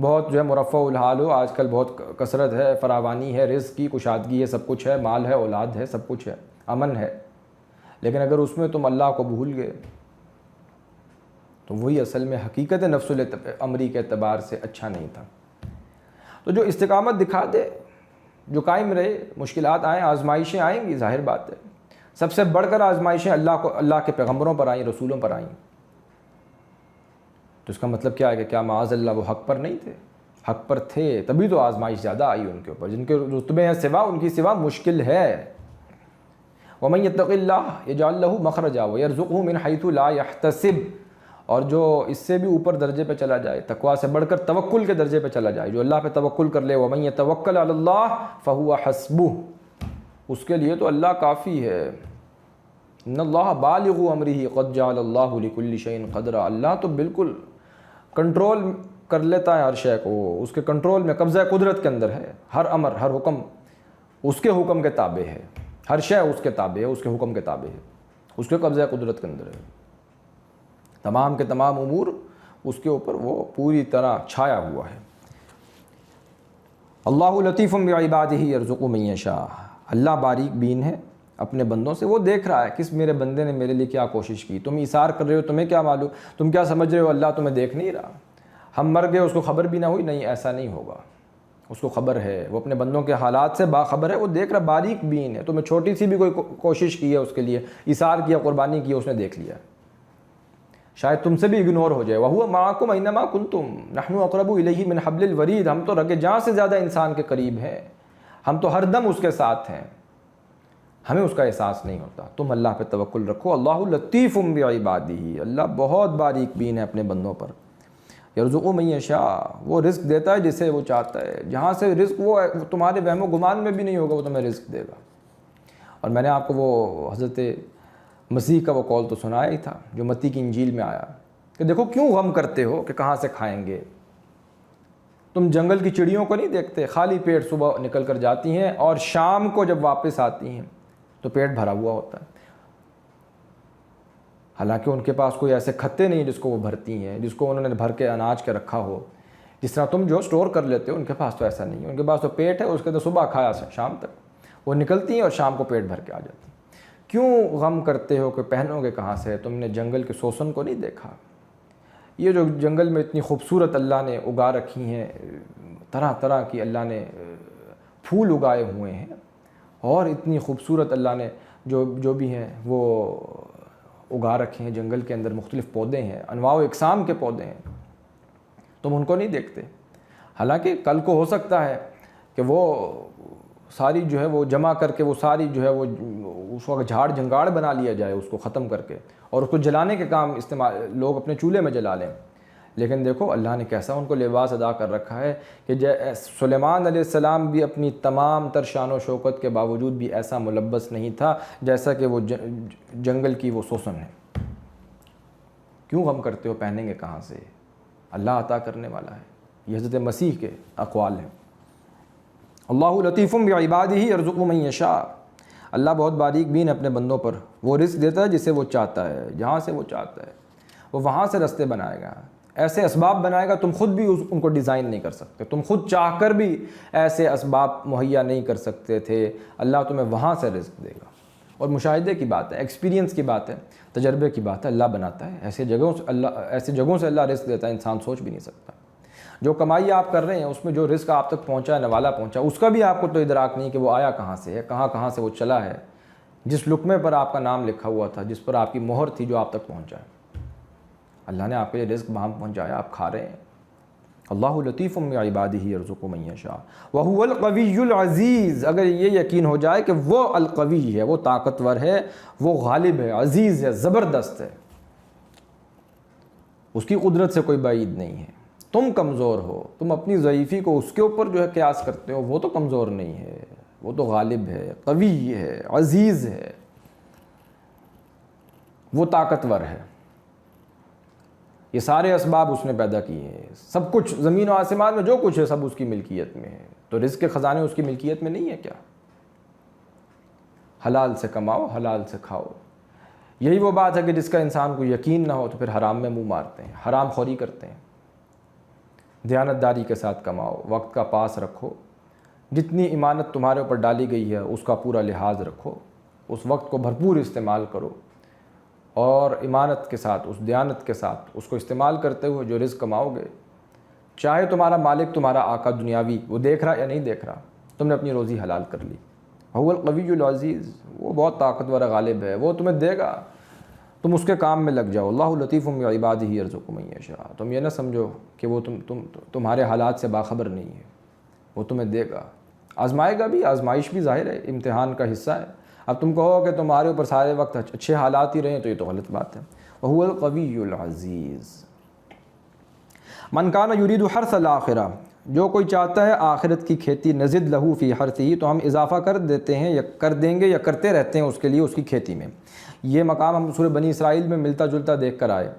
بہت جو ہے مرفع الحال ہو، آج کل بہت کثرت ہے، فراوانی ہے، رزق کی کشادگی ہے، سب کچھ ہے، مال ہے، اولاد ہے، سب کچھ ہے، امن ہے، لیکن اگر اس میں تم اللہ کو بھول گئے تو وہی اصل میں حقیقت نفس الامری کے اعتبار سے اچھا نہیں تھا۔ تو جو استقامت دکھا دے، جو قائم رہے، مشکلات آئیں، آزمائشیں آئیں گی، ظاہر بات ہے، سب سے بڑھ کر آزمائشیں اللہ کے پیغمبروں پر آئیں، رسولوں پر آئیں، تو اس کا مطلب کیا ہے کہ کیا معاذ اللہ وہ حق پر نہیں تھے؟ حق پر تھے، تبھی تو آزمائش زیادہ آئی ان کے اوپر، جن کے رتبے ہیں سوا، ان کی سوا مشکل ہے۔ وَمَن يَتَّقِ اللَّهَ يَجْعَل لَّهُ مَخْرَجًا وَيَرْزُقْهُ مِنْ حَيْثُ لَا يَحْتَسِبُ، اور جو اس سے بھی اوپر درجے پہ چلا جائے، تقویٰ سے بڑھ کر توکل کے درجے پہ چلا جائے، جو اللہ پہ توکل کر لے، وَمَن يَتَوَكَّلْ عَلَى اللَّهِ فَهُوَ حَسْبُهُ، اس کے لیے تو اللہ کافی ہے۔ إِنَّ اللَّهَ بَالِغُ أَمْرِهِ قَدْ جَعَلَ اللَّهُ لِكُلِّ شَيْءٍ قَدْرًا، اللہ تو بالکل کنٹرول کر لیتا ہے ہر شے کو، اس کے کنٹرول میں، قبضہ قدرت کے اندر ہے، ہر امر، ہر حکم اس کے حکم کے تابع ہے، ہر شے اس کے تابع ہے، اس کے حکم کے تابع ہے، اس کے قبضہ قدرت کے اندر ہے، تمام کے تمام امور اس کے اوپر وہ پوری طرح چھایا ہوا ہے۔ اللہ لطیف بعبادہ یرزق من یشاء، اللہ باریک بین ہے، اپنے بندوں سے، وہ دیکھ رہا ہے کس میرے بندے نے میرے لیے کیا کوشش کی. تم ایثار کر رہے ہو، تمہیں کیا معلوم، تم کیا سمجھ رہے ہو اللہ تمہیں دیکھ نہیں رہا. ہم مر گئے اس کو خبر بھی نہ ہوئی، نہیں ایسا نہیں ہوگا. اس کو خبر ہے، وہ اپنے بندوں کے حالات سے باخبر ہے، وہ دیکھ رہا، باریک بین ہے. تمہیں چھوٹی سی بھی کوئی کوشش کی ہے اس کے لیے، ایثار کیا، قربانی کی، اس نے دیکھ لیا. شاید تم سے بھی اگنور ہو جائے. وَهُوَ مَعَكُمْ أَيْنَمَا كُنْتُمْ نَحْنُ أَقْرَبُ إِلَيْهِ مِنْ حَبْلِ الْوَرِيدِ. ہم تو رگ جاں سے زیادہ انسان کے قریب ہیں، ہم تو ہر دم اس کے ساتھ ہیں، ہمیں اس کا احساس نہیں ہوتا. تم اللہ پہ توکل رکھو. اللہ لطیف بعبادہ، اللہ بہت باریک بین ہے اپنے بندوں پر. یرزق من یشاء، وہ رزق دیتا ہے جسے وہ چاہتا ہے. جہاں سے رزق وہ تمہارے وہم و گمان میں بھی نہیں ہوگا وہ تمہیں رزق دے گا. اور میں نے آپ کو وہ حضرت مسیح کا وہ قول تو سنایا ہی تھا جو متی کی انجیل میں آیا کہ دیکھو کیوں غم کرتے ہو کہ کہاں سے کھائیں گے. تم جنگل کی چڑیوں کو نہیں دیکھتے، خالی پیٹ صبح نکل کر جاتی ہیں اور شام کو جب واپس آتی ہیں تو پیٹ بھرا ہوا ہوتا ہے. حالانکہ ان کے پاس کوئی ایسے کھتے نہیں جس کو وہ بھرتی ہیں، جس کو انہوں نے بھر کے اناج کے رکھا ہو. جس طرح تم جو سٹور کر لیتے ہو، ان کے پاس تو ایسا نہیں ہے. ان کے پاس تو پیٹ ہے، اس کے تو صبح کھایا شام تک وہ نکلتی ہیں اور شام کو پیٹ بھر کے آ جاتی ہیں. کیوں غم کرتے ہو کہ پہنو گے کہاں سے؟ تم نے جنگل کے سوسن کو نہیں دیکھا؟ یہ جو جنگل میں اتنی خوبصورت اللہ نے اگا رکھی ہیں، طرح طرح کی اللہ نے پھول اگائے ہوئے ہیں، اور اتنی خوبصورت اللہ نے جو بھی ہیں وہ اگا رکھے ہیں جنگل کے اندر. مختلف پودے ہیں، انواع و اقسام کے پودے ہیں، تم ان کو نہیں دیکھتے. حالانکہ کل کو ہو سکتا ہے کہ وہ ساری جو ہے وہ جمع کر کے وہ ساری جو ہے وہ اس وقت جھاڑ جھنگاڑ بنا لیا جائے، اس کو ختم کر کے، اور اس کو جلانے کے کام استعمال لوگ اپنے چولہے میں جلا لیں. لیکن دیکھو اللہ نے کیسا ان کو لباس ادا کر رکھا ہے کہ سلیمان علیہ السلام بھی اپنی تمام تر شان و شوکت کے باوجود بھی ایسا ملبس نہیں تھا جیسا کہ وہ جنگل کی وہ سوسن ہے. کیوں غم کرتے ہو؟ پہنیں گے کہاں سے؟ اللہ عطا کرنے والا ہے. یہ حضرت مسیح کے اقوال ہیں. اللہ لطیف بعبادہ یرزق من یشاء، اللہ بہت باریک بین اپنے بندوں پر. وہ رزق دیتا ہے جسے وہ چاہتا ہے، جہاں سے وہ چاہتا ہے. وہ وہاں سے رستے بنائے گا، ایسے اسباب بنائے گا تم خود بھی ان کو ڈیزائن نہیں کر سکتے. تم خود چاہ کر بھی ایسے اسباب مہیا نہیں کر سکتے تھے. اللہ تمہیں وہاں سے رزق دے گا. اور مشاہدے کی بات ہے، ایکسپیرینس کی بات ہے، تجربے کی بات ہے. اللہ بناتا ہے ایسے جگہوں سے اللہ رزق دیتا ہے انسان سوچ بھی نہیں سکتا. جو کمائی آپ کر رہے ہیں اس میں جو رزق آپ تک پہنچا ہے، نوالا پہنچا، اس کا بھی آپ کو تو ادراک نہیں کہ وہ آیا کہاں سے ہے، کہاں سے وہ چلا ہے. جس لقمے پر آپ کا نام لکھا ہوا تھا، جس پر آپ کی مہر تھی، جو آپ تک پہنچا ہے، اللہ نے آپ کے لیے رزق وہاں پہنچایا، آپ کھا رہے ہیں. اللہ لطیف بعبادہ یرزق من یشاء وہو القوی العزیز. اگر یہ یقین ہو جائے کہ وہ القوی ہے، وہ طاقتور ہے، وہ غالب ہے، عزیز ہے، زبردست ہے، اس کی قدرت سے کوئی بعید نہیں ہے. تم کمزور ہو، تم اپنی ضعیفی کو اس کے اوپر جو ہے قیاس کرتے ہو. وہ تو کمزور نہیں ہے، وہ تو غالب ہے، قوی ہے، عزیز ہے، وہ طاقتور ہے. یہ سارے اسباب اس نے پیدا کیے ہیں. سب کچھ زمین و آسمان میں جو کچھ ہے سب اس کی ملکیت میں ہے. تو رزق کے خزانے اس کی ملکیت میں نہیں ہے کیا؟ حلال سے کماؤ، حلال سے کھاؤ. یہی وہ بات ہے کہ جس کا انسان کو یقین نہ ہو تو پھر حرام میں منہ مارتے ہیں، حرام خوری کرتے ہیں. دیانتداری کے ساتھ کماؤ، وقت کا پاس رکھو. جتنی امانت تمہارے اوپر ڈالی گئی ہے اس کا پورا لحاظ رکھو. اس وقت کو بھرپور استعمال کرو، اور امانت کے ساتھ، اس دیانت کے ساتھ اس کو استعمال کرتے ہوئے جو رزق کماؤ گے، چاہے تمہارا مالک، تمہارا آقا دنیاوی وہ دیکھ رہا یا نہیں دیکھ رہا، تم نے اپنی روزی حلال کر لی. هو القوی العزیز، وہ بہت طاقتور غالب ہے، وہ تمہیں دے گا. تم اس کے کام میں لگ جاؤ. اللہ لطیف بعبادہ یرزق من یشاء. تم یہ نہ سمجھو کہ وہ تمہارے حالات سے باخبر نہیں ہے، وہ تمہیں دے گا. آزمائے گا بھی، آزمائش بھی ظاہر ہے امتحان کا حصہ ہے. اب تم کہو کہ تمہارے اوپر سارے وقت اچھے حالات ہی رہے ہیں تو یہ تو غلط بات ہے. وہو القوی العزیز. من کان یرید حرث الآخرہ، جو کوئی چاہتا ہے آخرت کی کھیتی، نزد لہو فی حرثہ، تو ہم اضافہ کر دیتے ہیں یا کر دیں گے یا کرتے رہتے ہیں اس کے لیے اس کی کھیتی میں. یہ مقام ہم سورہ بنی اسرائیل میں ملتا جلتا دیکھ کر آئے.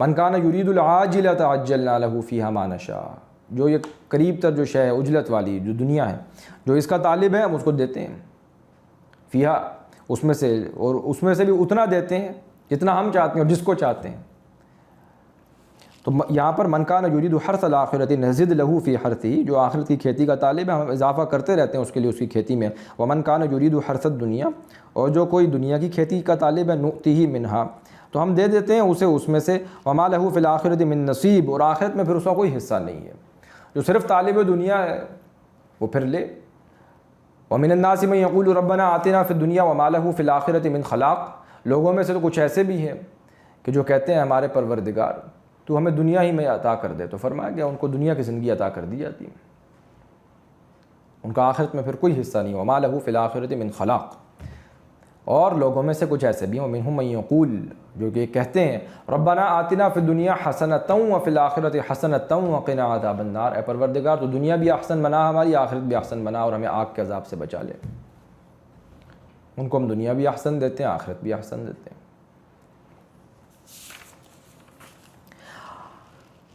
من کان یرید العاجلۃ عجلنا لہ فیہا ما نشاء. جو یہ قریب تر جو شے ہے عجلت والی جو دنیا ہے، جو اس کا طالب ہے ہم اس کو دیتے ہیں. فیہا، اس میں سے، اور اس میں سے بھی اتنا دیتے ہیں جتنا ہم چاہتے ہیں اور جس کو چاہتے ہیں. تو یہاں پر من کان یرید حرث الآخرۃ نزد لہ فی حرثہ، جو آخرت کی کھیتی کا طالب ہے ہم اضافہ کرتے رہتے ہیں اس کے لیے اس کی کھیتی میں. ومن کان یرید حرث الدنیا، اور جو کوئی دنیا کی کھیتی کا طالب ہے نؤتیہ منہا، تو ہم دے دیتے ہیں اسے اس میں سے. وما لہ فی الآخرۃ من نصیب، اور آخرت میں پھر اس کا کوئی حصہ نہیں ہے. جو صرف طالب دنیا ہے وہ پھر لے. ومن الناس من یقول ربنا آتنا فی الدنیا وما لہ فی الآخرۃ من خلاق، لوگوں میں سے تو کچھ ایسے بھی ہیں کہ جو کہتے ہیں ہمارے پروردگار تو ہمیں دنیا ہی میں عطا کر دے. تو فرمایا گیا ان کو دنیا کی زندگی عطا کر دی جاتی ہے، ان کا آخرت میں پھر کوئی حصہ نہیں. وما لہ فی الآخرۃ من خلاق. اور لوگوں میں سے کچھ ایسے بھی ہیں ومنہم من یقول، جو کہ کہتے ہیں ربنا آتنا فی الدنیا حسنۃ وفی الآخرۃ حسنۃ وقنا عذاب النار، اے پروردگار تو دنیا بھی احسن بنا ہماری، آخرت بھی احسن بنا اور ہمیں آگ کے عذاب سے بچا لے. ان کو ہم دنیا بھی احسن دیتے ہیں، آخرت بھی احسن دیتے ہیں.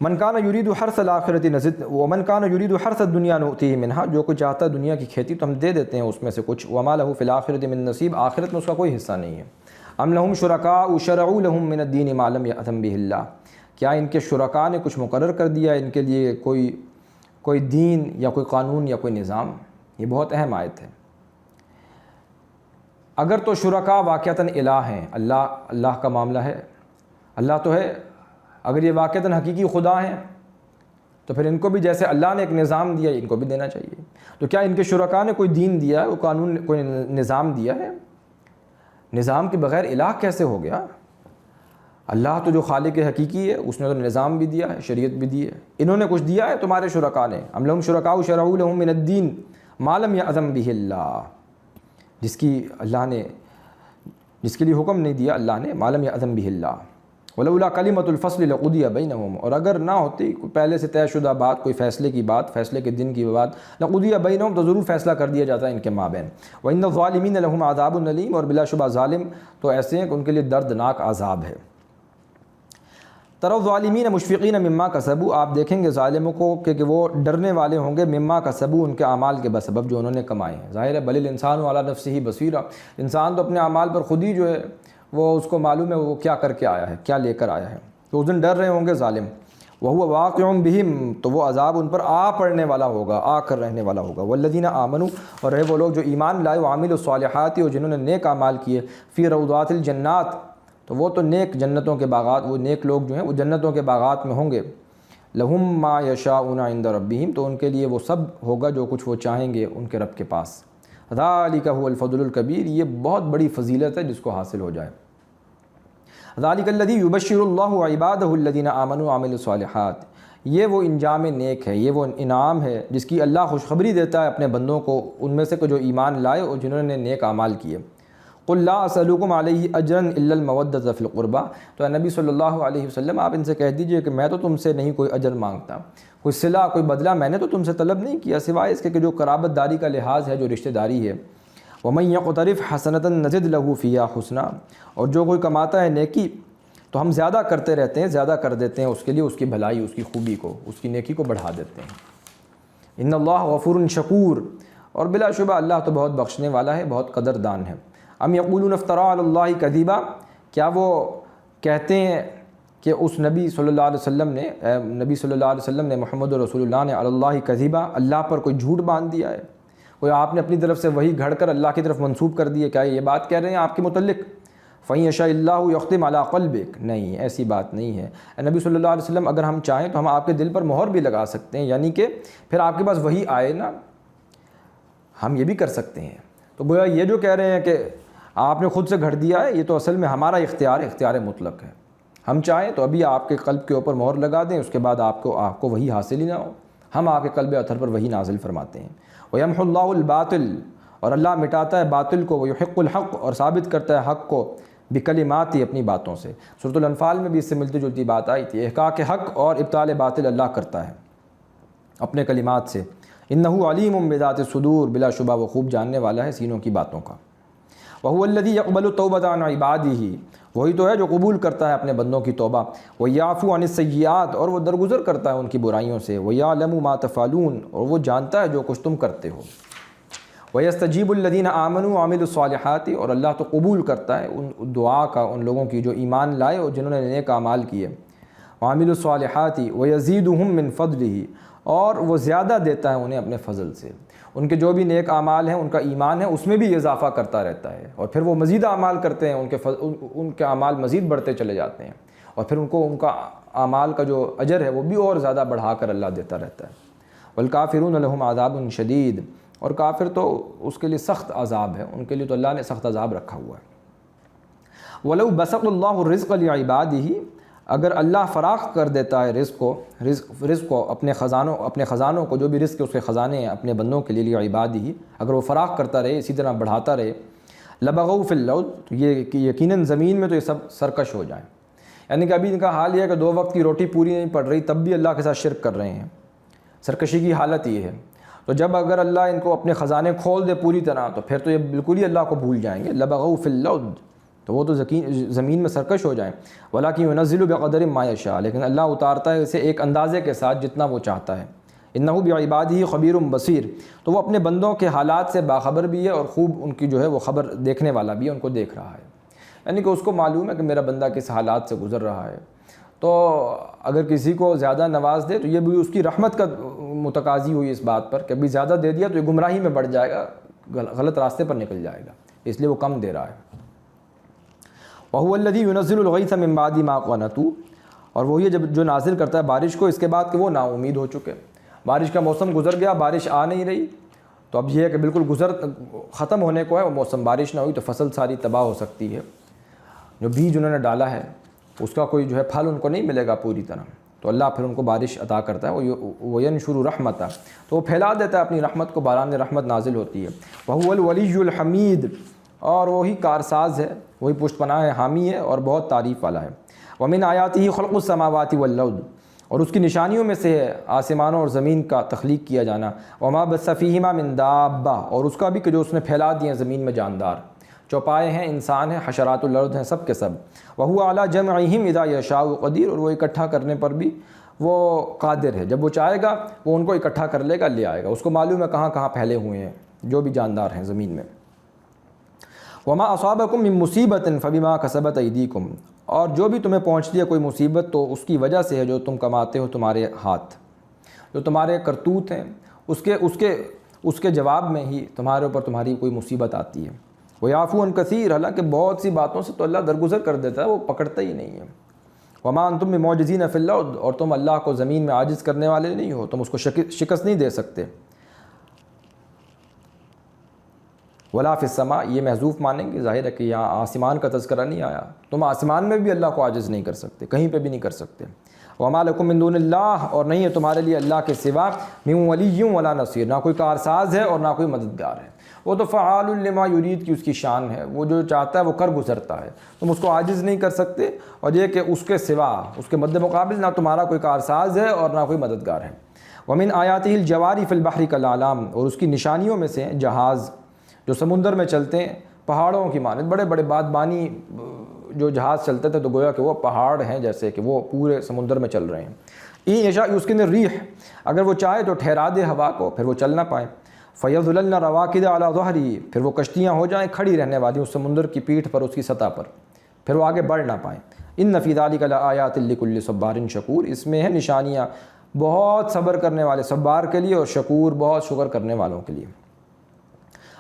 من کان یرید حرث الآخرۃ نزد ومن کان یرید حرث الدنیا نؤتیہ منہا، جو کوئی چاہتا ہے دنیا کی کھیتی تو ہم دے دیتے ہیں اس میں سے کچھ. وما لہ فی الآخرۃ من نصیب، آخرت میں اس کا کوئی حصہ نہیں ہے. ام لہم شرکاء شرعوا لہم من الدین ما لم یأذن بہ اللہ، کیا ان کے شرکاء نے کچھ مقرر کر دیا ان کے لیے کوئی دین یا کوئی قانون یا کوئی نظام. یہ بہت اہم آیت ہے. اگر تو شرکاء واقعتاً الہ ہیں، اللہ کا معاملہ ہے، اللہ تو ہے، اگر یہ واقعتاً حقیقی خدا ہیں تو پھر ان کو بھی جیسے اللہ نے ایک نظام دیا ان کو بھی دینا چاہیے. تو کیا ان کے شرکاء نے کوئی دین دیا ہے، کوئی قانون، کوئی نظام دیا ہے؟ نظام کے بغیر الہ کیسے ہو گیا؟ اللہ تو جو خالق حقیقی ہے اس نے تو نظام بھی دیا ہے، شریعت بھی دی ہے. انہوں نے کچھ دیا ہے تمہارے شرکاء نے؟ ام لہم شرکاء شرعوا لہم من الدین ما لم یأذن بہ اللہ، جس کے لیے حکم نہیں دیا اللہ نے، ما لم یأذن بہ اللہ. ولولا کلمۃ الفصل لقضی بینہم، اور اگر نہ ہوتی پہلے سے طے شدہ بات، کوئی فیصلے کی بات، فیصلے کے دن کی بات، لقضی بینہم، تو ضرور فیصلہ کر دیا جاتا ہے ان کے مابین. وان الظالمین لہم عذاب الیم، اور بلا شبہ ظالم تو ایسے ہیں کہ ان کے لیے دردناک عذاب ہے. ترى الظالمین مشفقین مما کسبوا، آپ دیکھیں گے ظالموں کو کہ وہ ڈرنے والے ہوں گے مما کسبوا، ان کے اعمال کے بسبب جو انہوں نے کمائے ہیں. ظاہر ہے بل الانسان علی نفسہ بصیرہ، انسان تو اپنے اعمال پر خود ہی جو ہے وہ اس کو معلوم ہے وہ کیا کر کے آیا ہے، کیا لے کر آیا ہے. تو اس دن ڈر رہے ہوں گے ظالم. وہو واقع بہم، تو وہ عذاب ان پر آ پڑنے والا ہوگا، آ کر رہنے والا ہوگا. والذین آمنوا، اور رہے وہ لوگ جو ایمان لائے، وعملوا الصالحات، اور جنہوں نے نیک اعمال کیے، فی روضات الجنات، تو وہ تو نیک جنتوں کے باغات، وہ نیک لوگ جو ہیں وہ جنتوں کے باغات میں ہوں گے. لہم ما یشاؤون عند ربہم، تو ان کے لیے وہ سب ہوگا جو کچھ وہ چاہیں گے ان کے رب کے پاس. ذالک هو الفضل الکبیر، یہ بہت بڑی فضیلت ہے جس کو حاصل ہو جائے. ذالک الذی یبشر اللہ عبادہ الذین آمنوا وعملوا الصالحات، یہ وہ انجام نیک ہے، یہ وہ انعام ہے جس کی اللہ خوشخبری دیتا ہے اپنے بندوں کو، ان میں سے جو ایمان لائے اور جنہوں نے نیک اعمال کیے. قل لا اسألکم علیہ اجرا الا المودۃ فی القربى، تو اے نبی صلی اللہ علیہ وسلم آپ ان سے کہہ دیجئے کہ میں تو تم سے نہیں کوئی اجر مانگتا، کوئی صلہ، کوئی بدلہ میں نے تو تم سے طلب نہیں کیا، سوائے اس کے کہ جو قرابت داری کا لحاظ ہے، جو رشتہ داری ہے. ومن یقترف حسنۃ نزد لہ فیہا حسنا، اور جو کوئی کماتا ہے نیکی تو ہم زیادہ کرتے رہتے ہیں، زیادہ کر دیتے ہیں اس کے لیے، اس کی بھلائی، اس کی خوبی کو، اس کی نیکی کو بڑھا دیتے ہیں. ان اللہ غفور شکور، اور بلا شبہ اللہ تو بہت بخشنے والا ہے، بہت قدردان ہے. ام یقولون افترا علی اللہ کذبا، کیا وہ کہتے ہیں کہ اس نبی صلی اللہ علیہ وسلم نے، نبی صلی اللہ علیہ وسلم نے، محمد رسول اللہ نے، علی اللہ کذبا، اللہ پر کوئی جھوٹ باندھ دیا ہے، کوئی آپ نے اپنی طرف سے وہی گھڑ کر اللہ کی طرف منسوب کر دی ہے، کیا یہ بات کہہ رہے ہیں آپ کے متعلق؟ فَإِن يَشَاءِ اللَّهُ يَخْتِمْ عَلَىٰ قَلْبِكَ، نہیں ایسی بات نہیں ہے. نبی صلی اللہ علیہ وسلم اگر ہم چاہیں تو ہم آپ کے دل پر مہر بھی لگا سکتے ہیں، یعنی کہ پھر آپ کے پاس وہی آئے نا، ہم یہ بھی کر سکتے ہیں. تو گویا یہ جو کہہ رہے ہیں کہ آپ نے خود سے گھڑ دیا ہے، یہ تو اصل میں ہمارا اختیار مطلق ہے. ہم چاہیں تو ابھی آپ کے قلب کے اوپر مہر لگا دیں، اس کے بعد آپ کو وہی حاصل ہی نہ ہو، ہم آپ کے قلب اطہر پر وہی نازل فرماتے ہیں. وَيَمْحُ اللَّهُ الْبَاطِلَ، اور اللہ مٹاتا ہے باطل کو، وَيُحِقُّ الْحَقَّ، اور ثابت کرتا ہے حق کو، بکلمات، اپنی باتوں سے. سورۃ الانفال میں بھی اس سے ملتی جلتی بات آئی تھی، احقاق حق اور ابطال باطل اللہ کرتا ہے اپنے کلمات سے. انہ علیم بذات الصدور، بلا شبہ وہ خوب جاننے والا ہے سینوں کی باتوں کا. وہو الذی یقبل التوبۃ عن عبادہ، وہی تو ہے جو قبول کرتا ہے اپنے بندوں کی توبہ. ویعفو عن السیئات، اور وہ درگزر کرتا ہے ان کی برائیوں سے. ویعلم ما تفعلون، اور وہ جانتا ہے جو کچھ تم کرتے ہو. وَيَسْتَجِيبُ الَّذِينَ آمَنُوا وَعَمِلُوا الصَّالِحَاتِ، اور اللہ تو قبول کرتا ہے ان دعا کا ان لوگوں کی جو ایمان لائے اور جنہوں نے نیک اعمال کیے. وعملوا الصالحات ويزيدهم من فضله، اور وہ زیادہ دیتا ہے انہیں اپنے فضل سے۔ ان کے جو بھی نیک اعمال ہیں، ان کا ایمان ہے، اس میں بھی اضافہ کرتا رہتا ہے، اور پھر وہ مزید اعمال کرتے ہیں، ان کے اعمال مزید بڑھتے چلے جاتے ہیں، اور پھر ان کا اعمال کا جو اجر ہے وہ بھی اور زیادہ بڑھا کر اللہ دیتا رہتا ہے۔ والکافرون لهم عذاب شدید، اور کافر تو اس کے لیے سخت عذاب ہے، ان کے لیے تو اللہ نے سخت عذاب رکھا ہوا ہے۔ وَلَوْ بَسَطَ اللَّهُ الرِّزْقَ لِعِبَادِهِ، اگر اللہ فراخ کر دیتا ہے رزق کو اپنے خزانوں کو، جو بھی رزق کے اس کے خزانے ہیں اپنے بندوں کے لیے، لِعِبَادِهِ، اگر وہ فراخ کرتا رہے، اسی طرح بڑھاتا رہے، لَبَغَوْا فِي الْأَرْضِ، تو یہ یقیناً زمین میں تو یہ سب سرکش ہو جائیں۔ یعنی کہ ابھی ان کا حال یہ ہے کہ 2 وقت کی روٹی پوری نہیں پڑ رہی، تب بھی اللہ کے ساتھ شرک کر رہے ہیں، سرکشی کی حالت یہ ہے۔ تو جب اگر اللہ ان کو اپنے خزانے کھول دے پوری طرح، تو پھر تو یہ بالکل ہی اللہ کو بھول جائیں گے، لَبَغَوْا فِي الْأَرْضِ، تو وہ تو زمین میں سرکش ہو جائیں۔ وَلَٰكِن يُنَزِّلُ بِقَدَرٍ مَّا يَشَاءُ، لیکن اللہ اتارتا ہے اسے ایک اندازے کے ساتھ جتنا وہ چاہتا ہے۔ إِنَّهُ بِعِبَادِهِ خَبِيرٌ بَصِيرٌ، تو وہ اپنے بندوں کے حالات سے باخبر بھی ہے، اور خوب ان کی جو ہے وہ خبر دیکھنے والا بھی ہے، ان کو دیکھ رہا ہے۔ یعنی کہ اس کو معلوم ہے کہ میرا بندہ کس حالات سے گزر رہا ہے، تو اگر کسی کو زیادہ نواز دے تو یہ بھی اس کی رحمت کا متقاضی ہوئی اس بات پر کہ ابھی زیادہ دے دیا تو یہ گمراہی میں بڑھ جائے گا، غلط راستے پر نکل جائے گا، اس لیے وہ کم دے رہا ہے۔ وَهُوَ الَّذِي يُنَزِّلُ الْغَيْثَ مِن بَعْدِ مَا قَنَطُوا، اور وہی ہے جو نازل کرتا ہے بارش کو اس کے بعد کہ وہ نا امید ہو چکے۔ بارش کا موسم گزر گیا، بارش آ نہیں رہی، تو اب یہ ہے کہ بالکل ختم ہونے کو ہے وہ موسم، بارش نہ ہوئی تو فصل ساری تباہ ہو سکتی ہے، جو بیج انہوں نے ڈالا ہے اس کا کوئی جو ہے پھل ان کو نہیں ملے گا پوری طرح، تو اللہ پھر ان کو بارش عطا کرتا ہے، وَيَنْشُرُ رَحْمَتَهُ، تو وہ پھیلا دیتا ہے اپنی رحمت کو، باران رحمت نازل ہوتی ہے۔ وَهُوَ الْوَلِيُّ الْحَمِيدُ، اور وہی کارساز ہے، وہی پشت پناہ حامی ہے اور بہت تعریف والا ہے۔ وَمِنْ آیَاتِهِ خَلْقُ السَّمَاوَاتِ وَالْأَرْضِ، اور اس کی نشانیوں میں سے ہے آسمانوں اور زمین کا تخلیق کیا جانا۔ وَمَا بَثَّ فِيهِمَا مِن دَابَّةٍ، اور اس کا بھی کہ جو اس نے پھیلا دیے ہیں زمین میں جاندار، چوپائے ہیں، انسان ہیں، حشرات الارض ہیں، سب کے سب۔ وَهُوَ عَلَىٰ جَمْعِهِمْ إِذَا يَشَاءُ قَدِيرٌ، اور وہ اکٹھا کرنے پر بھی وہ قادر ہے، جب وہ چاہے گا وہ ان کو اکٹھا کر لے گا، لے آئے گا، اس کو معلوم ہے کہاں کہاں پھیلے ہوئے ہیں جو بھی جاندار ہیں زمین میں۔ وَمَا أَصَابَكُم مِّن مُّصِيبَةٍ فَبِمَا كَسَبَتْ أَيْدِيكُمْ، اور جو بھی تمہیں پہنچتی ہے کوئی مصیبت تو اس کی وجہ سے ہے جو تم کماتے ہو تمہارے ہاتھ، جو تمہارے کرتوت ہیں اس کے جواب میں ہی تمہارے اوپر تمہاری کوئی مصیبت آتی ہے۔ وَيَعْفُو عَن كَثِيرٍ، حالانکہ بہت سی باتوں سے تو اللہ درگزر کر دیتا ہے، وہ پکڑتا ہی نہیں ہے۔ وَمَا أَنْتُم بِمُعْجِزِينَ فِي الْأَرْضِ، اور تم اللہ کو زمین میں عاجز کرنے والے نہیں ہو، تم اس کو شکست نہیں دے سکتے۔ وَلَا فِي السَّمَاءِ، یہ محذوف مانیں گے، ظاہر ہے کہ یہاں آسمان کا تذکرہ نہیں آیا، تم آسمان میں بھی اللہ کو عاجز نہیں کر سکتے، کہیں پہ بھی نہیں کر سکتے۔ وَمَا لَكُم مِّن دُونِ اللَّهِ، اور نہیں ہے تمہارے لیے اللہ کے سوا مِن وَلِيٍّ وَلَا نَصِيرٍ، نہ کوئی کارساز ہے اور نہ کوئی مددگار ہے۔ وہ تو فعال لما یرید کی اس کی شان ہے، وہ جو چاہتا ہے وہ کر گزرتا ہے، تم اس کو عاجز نہیں کر سکتے، اور یہ کہ اس کے سوا، اس کے مد مقابل نہ تمہارا کوئی کارساز ہے اور نہ کوئی مددگار ہے۔ وَمِنْ آیَاتِهِ الْجَوَارِ فِي الْبَحْرِ كَالْأَعْلَامِ، اور اس کی نشانیوں میں سے جہاز جو سمندر میں چلتے ہیں پہاڑوں کی مانند، بڑے بڑے بادبانی جو جہاز چلتے تھے تو گویا کہ وہ پہاڑ ہیں، جیسے کہ وہ پورے سمندر میں چل رہے ہیں۔ این یشاء یسکن الرِّیح، اگر وہ چاہے تو ٹھہرا دے ہوا کو، پھر وہ چل نہ پائیں۔ فَيَظْلَلْنَ رَوَاكِدَ عَلَىٰ ظَهْرِهِ، پھر وہ کشتیاں ہو جائیں کھڑی رہنے والی اس سمندر کی پیٹھ پر، اس کی سطح پر، پھر وہ آگے بڑھ نہ پائیں۔ إِنَّ فِي ذَلِكَ لَآيَاتٍ لِكُلِّ صَبَّارٍ شَكُورٍ، اس میں ہے نشانیاں بہت صبر کرنے والے صبار کے لیے، اور شکور بہت شکر کرنے والوں کے لیے۔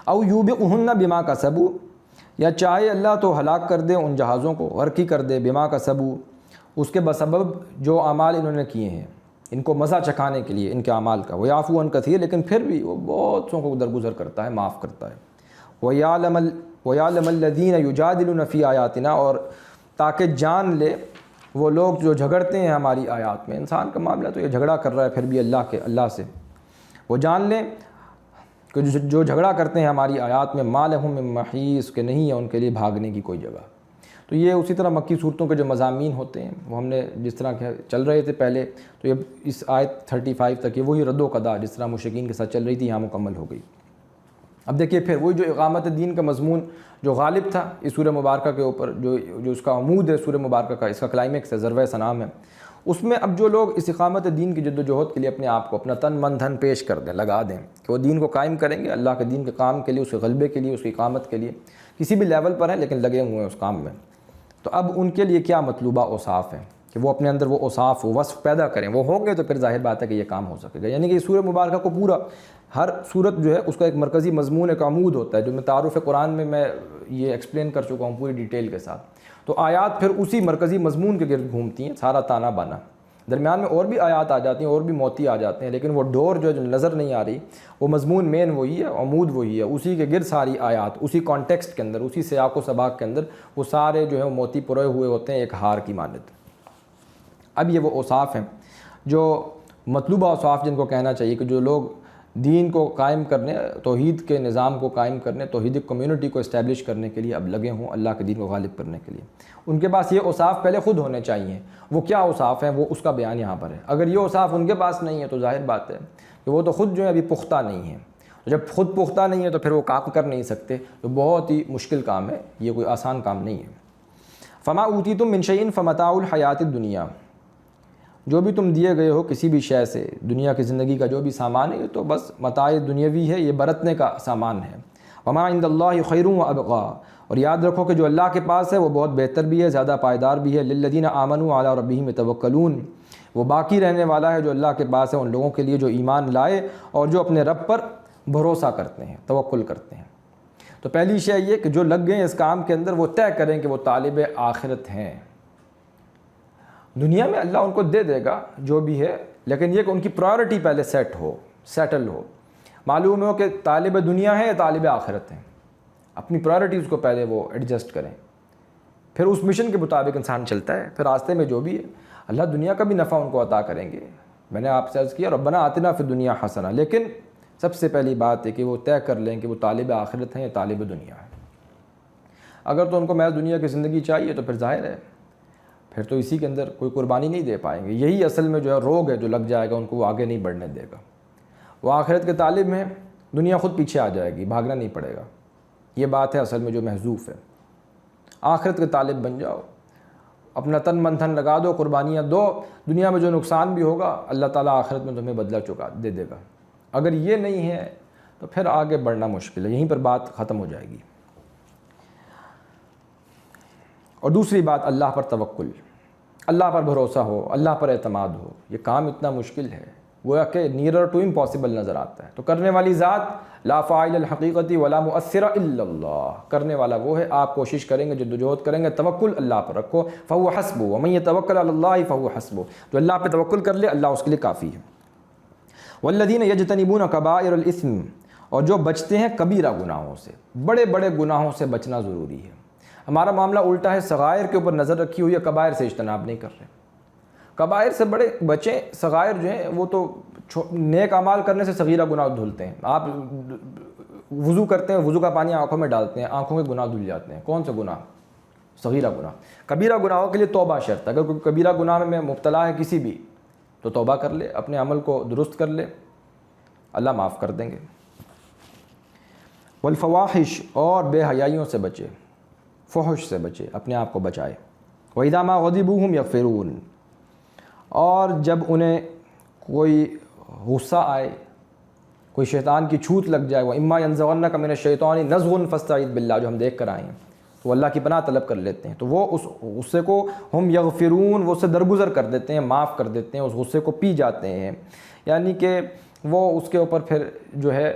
او یوبقہن بما کسبوا، یا چاہے اللہ تو ہلاک کر دے ان جہازوں کو، غرق ہی کر دے، بما کسبوا، اس کے بسبب جو اعمال انہوں نے کیے ہیں، ان کو مزہ چکھانے کے لیے ان کے اعمال کا۔ وَيَعْفُو عَن كَثِيرٍ، لیکن پھر بھی وہ بہت سوں کو درگزر کرتا ہے، معاف کرتا ہے۔ وَيَعْلَمَ الَّذِينَ يُجَادِلُونَ فِي آيَاتِنَا، اور تاکہ جان لے وہ لوگ جو جھگڑتے ہیں ہماری آیات میں، انسان کا معاملہ تو یہ جھگڑا کر رہا ہے پھر بھی اللہ سے، وہ جان لیں کہ جو جھگڑا کرتے ہیں ہماری آیات میں، مَا لَهُم مِّن مَحِيصٍ، کہ نہیں ہے ان کے لیے بھاگنے کی کوئی جگہ۔ تو یہ اسی طرح مکی صورتوں کے جو مضامین ہوتے ہیں وہ ہم نے جس طرح کے چل رہے تھے پہلے، تو یہ اس آیت 35 تک یہ وہی رد و قضا جس طرح مشرکین کے ساتھ چل رہی تھی یہاں مکمل ہو گئی۔ اب دیکھیے پھر وہی جو اقامت دین کا مضمون جو غالب تھا اس سورہ مبارکہ کے اوپر، جو اس کا عمود ہے سورہ مبارکہ کا، اس کا کلائمیکس ہے، ضربۂ سنام ہے، اس میں اب جو لوگ اس اقامت دین کی جد و جہد کے لیے اپنے آپ کو، اپنا تن من دھن پیش کر دیں، لگا دیں کہ وہ دین کو قائم کریں گے، اللہ کے دین کے کام کے لیے، اس کے غلبے کے لیے، اس کی اقامت کے لیے، کسی بھی لیول پر ہیں لیکن لگے ہوئے ہیں اس کام میں، تو اب ان کے لیے کیا مطلوبہ اوصاف ہیں، کہ وہ اپنے اندر وہ اوصاف و وصف پیدا کریں، وہ ہوں گے تو پھر ظاہر بات ہے کہ یہ کام ہو سکے گا۔ یعنی کہ سورہ مبارکہ کو پورا، ہر صورت جو ہے اس کا ایک مرکزی مضمون، ایک عمود ہوتا ہے، جو میں تعارف قرآن میں یہ ایکسپلین کر چکا ہوں پوری ڈیٹیل کے ساتھ۔ تو آیات پھر اسی مرکزی مضمون کے گرد گھومتی ہیں، سارا تانا بانا۔ درمیان میں اور بھی آیات آ جاتی ہیں، اور بھی موتی آ جاتے ہیں، لیکن وہ ڈور جو نظر نہیں آ رہی، وہ مضمون مین وہی ہے، عمود وہی ہے، اسی کے گرد ساری آیات، اسی کانٹیکسٹ کے اندر، اسی سیاق و سباق کے اندر وہ سارے جو ہیں موتی پروئے ہوئے ہوتے ہیں ایک ہار کی مانند۔ اب یہ وہ اوصاف ہیں جو مطلوبہ اوصاف جن کو کہنا چاہیے کہ جو لوگ دین کو قائم کرنے، توحید کے نظام کو قائم کرنے، توحیدی کمیونٹی کو اسٹیبلش کرنے کے لیے اب لگے ہوں، اللہ کے دین کو غالب کرنے کے لیے، ان کے پاس یہ اوصاف پہلے خود ہونے چاہیے۔ وہ کیا اوصاف ہیں، وہ اس کا بیان یہاں پر ہے۔ اگر یہ اوصاف ان کے پاس نہیں ہے تو ظاہر بات ہے کہ وہ تو خود جو ہے ابھی پختہ نہیں ہیں۔ جب خود پختہ نہیں ہے تو پھر وہ کام کر نہیں سکتے، تو بہت ہی مشکل کام ہے، یہ کوئی آسان کام نہیں ہے۔ فما اوتیتم من شیء فمتاع الحیات الدنیا، جو بھی تم دیے گئے ہو کسی بھی شے سے، دنیا کی زندگی کا جو بھی سامان ہے، یہ تو بس متاع دنیاوی ہے، یہ برتنے کا سامان ہے۔ وما عند اللہ خیر وابقا، اور یاد رکھو کہ جو اللہ کے پاس ہے وہ بہت بہتر بھی ہے، زیادہ پائیدار بھی ہے۔ للذین آمنوا علی ربہم یتوکلون، وہ باقی رہنے والا ہے جو اللہ کے پاس ہے ان لوگوں کے لیے جو ایمان لائے اور جو اپنے رب پر بھروسہ کرتے ہیں، توکل کرتے ہیں۔ تو پہلی شے یہ کہ جو لگ گئے ہیں اس کام کے اندر وہ طے کریں کہ وہ طالب آخرت ہیں۔ دنیا میں اللہ ان کو دے دے گا جو بھی ہے، لیکن یہ کہ ان کی پرائرٹی پہلے سیٹل ہو، معلوم ہو کہ طالب دنیا ہے یا طالب آخرت ہیں، اپنی پرائرٹیز کو پہلے وہ ایڈجسٹ کریں، پھر اس مشن کے مطابق انسان چلتا ہے، پھر راستے میں جو بھی ہے اللہ دنیا کا بھی نفع ان کو عطا کریں گے۔ میں نے آپ سے عرض کیا ربنا آتنا فی الدنیا حسنہ، لیکن سب سے پہلی بات ہے کہ وہ طے کر لیں کہ وہ طالب آخرت ہیں یا طالب دنیا ہے۔ اگر تو ان کو محض دنیا کی زندگی چاہیے تو پھر ظاہر ہے پھر تو اسی کے اندر کوئی قربانی نہیں دے پائیں گے۔ یہی اصل میں جو ہے روگ ہے جو لگ جائے گا ان کو، وہ آگے نہیں بڑھنے دے گا۔ وہ آخرت کے طالب میں دنیا خود پیچھے آ جائے گی، بھاگنا نہیں پڑے گا۔ یہ بات ہے اصل میں جو محذوف ہے۔ آخرت کے طالب بن جاؤ، اپنا تن من دھن لگا دو، قربانیاں دو، دنیا میں جو نقصان بھی ہوگا اللہ تعالیٰ آخرت میں تمہیں بدلہ چکا دے دے گا۔ اگر یہ نہیں ہے تو پھر آگے بڑھنا مشکل ہے، یہیں پر بات ختم ہو جائے گی۔ اور دوسری بات اللہ پر توکل، اللہ پر بھروسہ ہو، اللہ پر اعتماد ہو۔ یہ کام اتنا مشکل ہے، گویا کہ نیئرر ٹو امپاسبل نظر آتا ہے۔ تو کرنے والی ذات لا فاعل الحقیقت ولا مؤثر الا اللہ، کرنے والا وہ ہے۔ آپ کوشش کریں گے، جدوجہد کریں گے، توکل اللہ پر رکھو، فہو حسبہ ومن یتوکل علی اللہ فہو حسبہ، جو اللہ پہ توکل کر لے اللہ اس کے لیے کافی ہے۔ والذین یجتنبون کبائر الاثم، اور جو بچتے ہیں کبیرہ گناہوں سے، بڑے بڑے گناہوں سے بچنا ضروری ہے۔ ہمارا معاملہ الٹا ہے، صغائر کے اوپر نظر رکھی ہوئی ہے، کبائر سے اجتناب نہیں کر رہے۔ کبائر سے بڑے بچیں، صغائر جو ہیں وہ تو نیک اعمال کرنے سے صغیرہ گناہ دھلتے ہیں۔ آپ وضو کرتے ہیں، وضو کا پانی آنکھوں میں ڈالتے ہیں، آنکھوں کے گناہ دھل جاتے ہیں۔ کون سے گناہ؟ صغیرہ گناہ۔ کبیرہ گناہوں کے لیے توبہ شرط ہے۔ اگر کوئی کبیرہ گناہ میں مبتلا ہے کسی بھی تو توبہ کر لے، اپنے عمل کو درست کر لے، اللہ معاف کر دیں گے۔ والفواحش، اور بے حیائیوں سے بچے، فحش سے بچے، اپنے آپ کو بچائے۔ وَإِذَا مَا غَضِبُوا هُمْ يَغْفِرُونَ، اور جب انہیں کوئی غصہ آئے، کوئی شیطان کی چھوت لگ جائے، وَإِمَّا يَنزَغَنَّكَ مِنَ الشَّيْطَانِ نَزْغٌ فَاسْتَعِذْ بِاللَّهِ، جو ہم دیکھ کر آئے ہیں، تو اللہ کی پناہ طلب کر لیتے ہیں، تو وہ اس غصے کو ہم یغفرون، وہ اسے درگزر کر دیتے ہیں، معاف کر دیتے ہیں، اس غصے کو پی جاتے ہیں۔ یعنی کہ وہ اس کے اوپر پھر جو ہے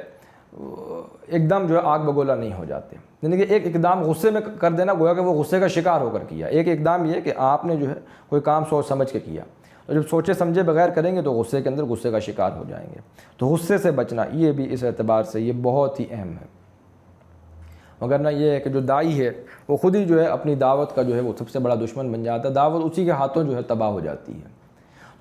ایک دم جو ہے آگ بگولا نہیں ہو جاتے۔ یعنی کہ ایک اقدام غصے میں کر دینا گویا کہ وہ غصے کا شکار ہو کر کیا۔ ایک اقدام یہ کہ آپ نے جو ہے کوئی کام سوچ سمجھ کے کیا، اور جب سوچے سمجھے بغیر کریں گے تو غصے کے اندر غصے کا شکار ہو جائیں گے۔ تو غصے سے بچنا یہ بھی اس اعتبار سے یہ بہت ہی اہم ہے۔ مگر نہ یہ ہے کہ جو داعی ہے وہ خود ہی جو ہے اپنی دعوت کا جو ہے وہ سب سے بڑا دشمن بن جاتا ہے، دعوت اسی کے ہاتھوں جو ہے تباہ ہو جاتی ہے۔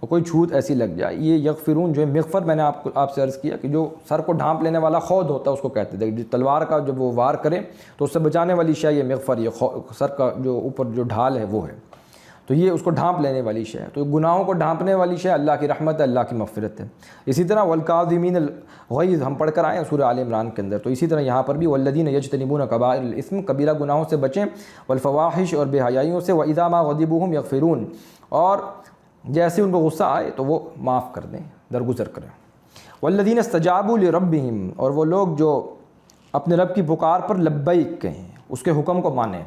تو کوئی چھوت ایسی لگ جائے، یہ یغفرون جو ہے، مغفر میں نے آپ سے عرض کیا کہ جو سر کو ڈھانپ لینے والا خود ہوتا ہے اس کو کہتے تھے۔ تلوار کا جب وہ وار کرے تو اس سے بچانے والی شے یہ مغفر، یہ سر کا جو اوپر جو ڈھال ہے وہ ہے، تو یہ اس کو ڈھانپ لینے والی شے ہے۔ تو گناہوں کو ڈھانپنے والی شے اللہ کی رحمت ہے، اللہ کی مغفرت ہے۔ اسی طرح والکاظمین الغیظ ہم پڑھ کر آئے ہیں سورہ آل عمران کے اندر، تو اسی طرح یہاں پر بھی والذین یجتنبون کبائر الاثم، کبیرہ گناہوں سے بچیں، والفواحش، اور بے حیائیوں سے، واذا ما غضبوا هم یغفرون، اور جیسے ان کو غصہ آئے تو وہ معاف کر دیں، درگزر کریں۔ والذین استجابوا لربہم، اور وہ لوگ جو اپنے رب کی پکار پر لبیک کہیں، اس کے حکم کو مانیں۔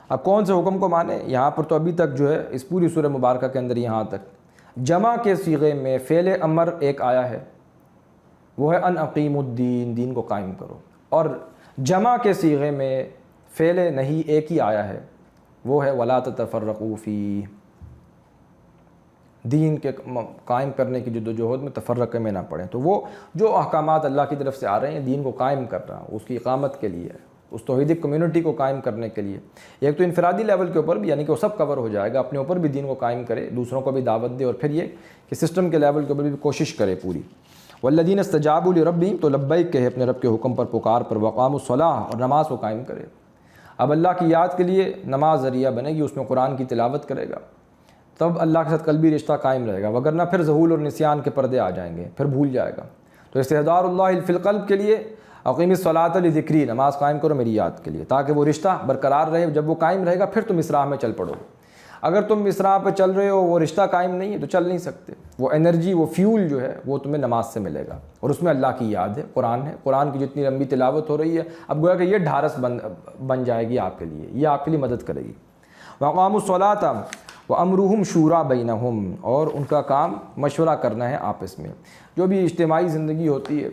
اب کون سے حکم کو مانیں؟ یہاں پر تو ابھی تک جو ہے اس پوری سورہ مبارکہ کے اندر یہاں تک جمع کے صیغے میں فعل امر ایک آیا ہے، وہ ہے ان اقیم الدین، دین کو قائم کرو، اور جمع کے صیغے میں فعل نہیں ایک ہی آیا ہے، وہ ہے ولا تتفرقوا فیہ، دین کے قائم کرنے کی جدوجہد میں تفرقے میں نہ پڑیں۔ تو وہ جو احکامات اللہ کی طرف سے آ رہے ہیں دین کو قائم کرنا، اس کی اقامت کے لیے، اس توحیدی کمیونٹی کو قائم کرنے کے لیے، ایک تو انفرادی لیول کے اوپر بھی، یعنی کہ وہ سب کور ہو جائے گا، اپنے اوپر بھی دین کو قائم کرے، دوسروں کو بھی دعوت دے، اور پھر یہ کہ سسٹم کے لیول کے اوپر بھی کوشش کرے پوری۔ والذین استجابوا لربہم، تو لبیک کہے اپنے رب کے حکم پر، پکار پر، وقاموا الصلاۃ، اور نماز کو قائم کرے۔ اب اللہ کی یاد کے لیے نماز ذریعہ بنے گی، اس میں قرآن کی تلاوت کرے گا، تب اللہ کے ساتھ قلبی رشتہ قائم رہے گا، وگرنہ پھر ذہول اور نسیان کے پردے آ جائیں گے، پھر بھول جائے گا۔ تو استحضار اللہ فی القلب کے لیے اقیم الصلاۃ لذکری، نماز قائم کرو میری یاد کے لیے، تاکہ وہ رشتہ برقرار رہے۔ جب وہ قائم رہے گا پھر تم اس راہ میں چل پڑو۔ اگر تم اس راہ پہ چل رہے ہو، وہ رشتہ قائم نہیں ہے تو چل نہیں سکتے۔ وہ انرجی، وہ فیول جو ہے وہ تمہیں نماز سے ملے گا، اور اس میں اللہ کی یاد ہے، قرآن ہے، قرآن کی جتنی لمبی تلاوت ہو رہی ہے، اب گویا کہ یہ ڈھارس بن جائے گی آپ کے لیے، یہ آپ کے لیے مدد کرے گی۔ وَأَقَامُوا الصَّلَاةَ وَأَمْرُهُمْ شُورَىٰ بَيْنَهُمْ، اور ان کا کام مشورہ کرنا ہے آپس میں۔ جو بھی اجتماعی زندگی ہوتی ہے،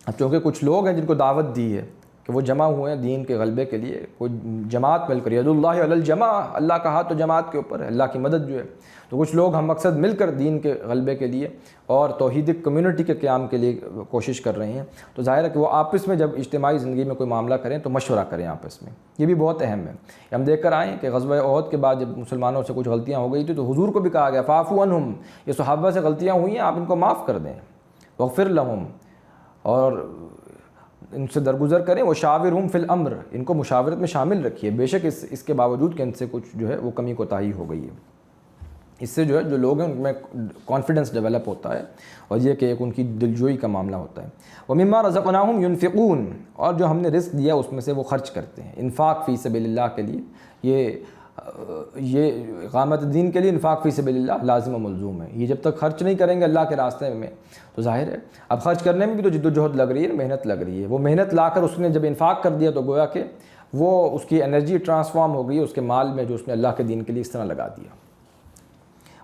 اب چونکہ کچھ لوگ ہیں جن کو دعوت دی ہے کہ وہ جمع ہوئے ہیں دین کے غلبے کے لیے، کوئی جماعت مل کر، ید اللہ علی الجماع، اللہ کا ہاتھ تو جماعت کے اوپر ہے، اللہ کی مدد جو ہے، تو کچھ لوگ ہم مقصد مل کر دین کے غلبے کے لیے اور توحیدی کمیونٹی کے قیام کے لیے کوشش کر رہے ہیں۔ تو ظاہر ہے کہ وہ آپس میں جب اجتماعی زندگی میں کوئی معاملہ کریں تو مشورہ کریں آپس میں، یہ بھی بہت اہم ہے۔ ہم دیکھ کر آئے ہیں کہ غزوہ احد کے بعد جب مسلمانوں سے کچھ غلطیاں ہو گئی تھی تو حضور کو بھی کہا گیا فاعفوا عنہم، یہ صحابہ سے غلطیاں ہوئی ہیں، آپ ان کو معاف کر دیں، واغفر لہم، اور ان سے درگزر کریں، وہ شاورہم فی الامر، ان کو مشاورت میں شامل رکھیے، بے شک اس کے باوجود کہ ان سے کچھ جو ہے وہ کمی کوتاہی ہو گئی ہے۔ اس سے جو ہے جو لوگ ہیں ان میں کانفیڈنس ڈیولپ ہوتا ہے، اور یہ کہ ایک ان کی دلجوئی کا معاملہ ہوتا ہے۔ وَمِمَّا رَزَقْنَاهُمْ يُنْفِقُونَ، اور جو ہم نے رزق دیا اس میں سے وہ خرچ کرتے ہیں، انفاق فی سبیل اللہ کے لیے، یہ اقامت دین کے لیے انفاق فی سبیل اللہ لازم و ملزوم ہے۔ یہ جب تک خرچ نہیں کریں گے اللہ کے راستے میں تو ظاہر ہے اب خرچ کرنے میں بھی تو جد و جہد لگ رہی ہے، محنت لگ رہی ہے، وہ محنت لا کر اس نے جب انفاق کر دیا تو گویا کہ وہ اس کی انرجی ٹرانسفارم ہو گئی اس کے مال میں جو اس نے اللہ کے دین کے لیے اس طرح لگا دیا۔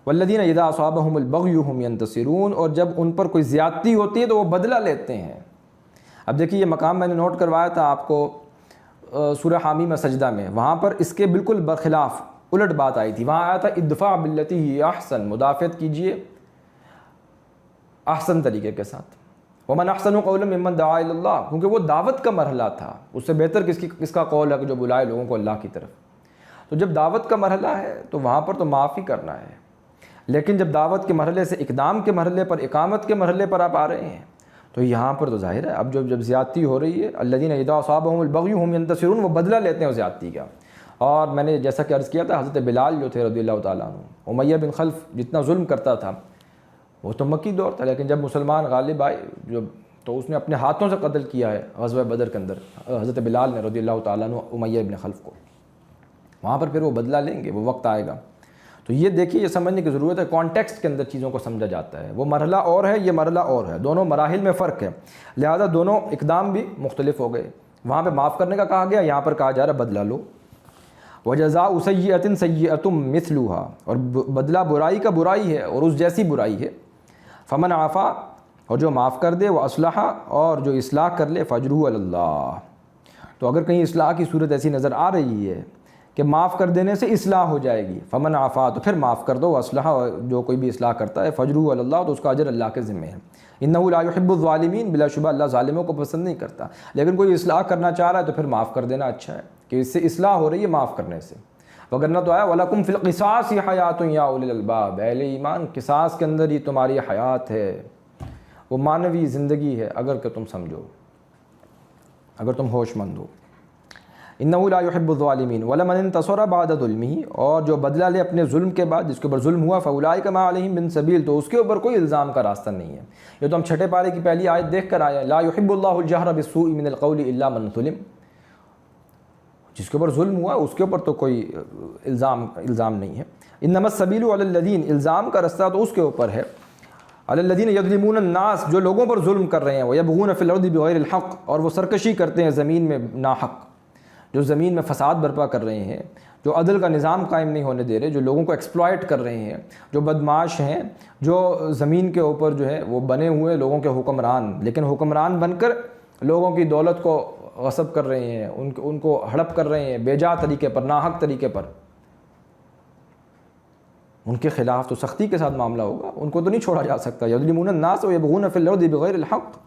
والذین اذا اصابہم البغی هم ینتصرون، اور جب ان پر کوئی زیادتی ہوتی ہے تو وہ بدلہ لیتے ہیں۔ اب دیکھیے یہ مقام میں نے نوٹ کروایا تھا آپ کو سورہ حامی میں سجدہ میں، وہاں پر اس کے بالکل برخلاف الٹ بات آئی تھی، وہاں آیا تھا ادفع باللتی ہی احسن، مدافعت کیجئے احسن طریقے کے ساتھ۔ ومن احسن قولا ممن دعا الی اللہ، کیونکہ وہ دعوت کا مرحلہ تھا، اس سے بہتر کس کا قول ہے کہ جو بلائے لوگوں کو اللہ کی طرف۔ تو جب دعوت کا مرحلہ ہے تو وہاں پر تو معاف ہی کرنا ہے، لیکن جب دعوت کے مرحلے سے اقدام کے مرحلے پر، اقامت کے مرحلے پر آپ آ رہے ہیں تو یہاں پر تو ظاہر ہے اب جب زیادتی ہو رہی ہے، الذین اذا اصابہم البغی هم ینتصرون، وہ بدلہ لیتے ہیں زیادتی کا۔ اور میں نے جیسا کہ عرض کیا تھا حضرت بلال جو تھے رضی اللہ تعالیٰ عنہ، امیہ بن خلف جتنا ظلم کرتا تھا وہ تو مکی دور تھا، لیکن جب مسلمان غالب آئے تو اس نے اپنے ہاتھوں سے قتل کیا ہے غزوہ بدر کے اندر حضرت بلال نے رضی اللہ تعالیٰ عنہ امیہ بن خلف کو۔ وہاں پر پھر وہ بدلہ لیں گے، وہ وقت آئے گا۔ تو یہ دیکھیے، یہ سمجھنے کی ضرورت ہے، کانٹیکسٹ کے اندر چیزوں کو سمجھا جاتا ہے، وہ مرحلہ اور ہے، یہ مرحلہ اور ہے، دونوں مراحل میں فرق ہے، لہذا دونوں اقدام بھی مختلف ہو گئے۔ وہاں پہ معاف کرنے کا کہا گیا، یہاں پر کہا جا رہا ہے بدلہ لو۔ وَجَزَاءُ سَيِّئَةٍ سَيِّئَةٌ مِثْلُهَا، اور بدلہ برائی کا برائی ہے اور اس جیسی برائی ہے۔ فَمَنْ عَفَا، اور جو معاف کر دے، وَأَصْلَحَ، اور جو اصلاح کر لے، فَأَجْرُهُ عَلَى اللَّهِ، تو اگر کہیں اصلاح کی صورت ایسی نظر آ رہی ہے کہ معاف کر دینے سے اصلاح ہو جائے گی، فمن عفا، تو پھر معاف کر دو، اصلاح، جو کوئی بھی اصلاح کرتا ہے، فجرہ علی اللہ، تو اس کا اجر اللہ کے ذمہ ہے۔ انہ لا یحب الظالمین، بلا شبہ اللہ ظالموں کو پسند نہیں کرتا، لیکن کوئی اصلاح کرنا چاہ رہا ہے تو پھر معاف کر دینا اچھا ہے کہ اس سے اصلاح ہو رہی ہے معاف کرنے سے، وگرنہ تو آیا وَلَكُمْ فِي الْقِصَاصِ حَيَاةٌ يَا أُولِي الْأَلْبَابِ، اہل ایمان قصاص کے اندر ہی تمہاری حیات ہے، وہ مانوی زندگی ہے، اگر کہ تم سمجھو، اگر تم ہوش مند ہو۔ انه لا يحب الظالمین ولمن انتصر بعد ظلمه، اور جو بدلہ لے اپنے ظلم کے بعد، جس کے اوپر ظلم ہوا، فاولئک ما علیہم من سبیل، تو اس کے اوپر کوئی الزام کا راستہ نہیں ہے۔ یہ تو ہم چھٹے پارے کی پہلی آیت دیکھ کر آئے، لا يحب اللہ الجہر بالسوء من القول الا من ظلم، جس کے اوپر ظلم ہوا اس کے اوپر تو کوئی الزام نہیں ہے۔ انما السبیل علی الذین، الزام کا راستہ تو اس کے اوپر ہے، علی الذین یظلمون الناس، جو لوگوں پر ظلم کر رہے ہیں، ویبغون فی الارض بغیر الحق، اور وہ سرکشی کرتے ہیں زمین میں ناحق، جو زمین میں فساد برپا کر رہے ہیں، جو عدل کا نظام قائم نہیں ہونے دے رہے، جو لوگوں کو ایکسپلائٹ کر رہے ہیں، جو بدمعاش ہیں، جو زمین کے اوپر جو ہے وہ بنے ہوئے لوگوں کے حکمران، لیکن حکمران بن کر لوگوں کی دولت کو غصب کر رہے ہیں، ان کو ہڑپ کر رہے ہیں بے جا طریقے پر، ناحق طریقے پر، ان کے خلاف تو سختی کے ساتھ معاملہ ہوگا، ان کو تو نہیں چھوڑا جا سکتا۔ یظلمون الناس ویبغون فی الارض بغیر الحق،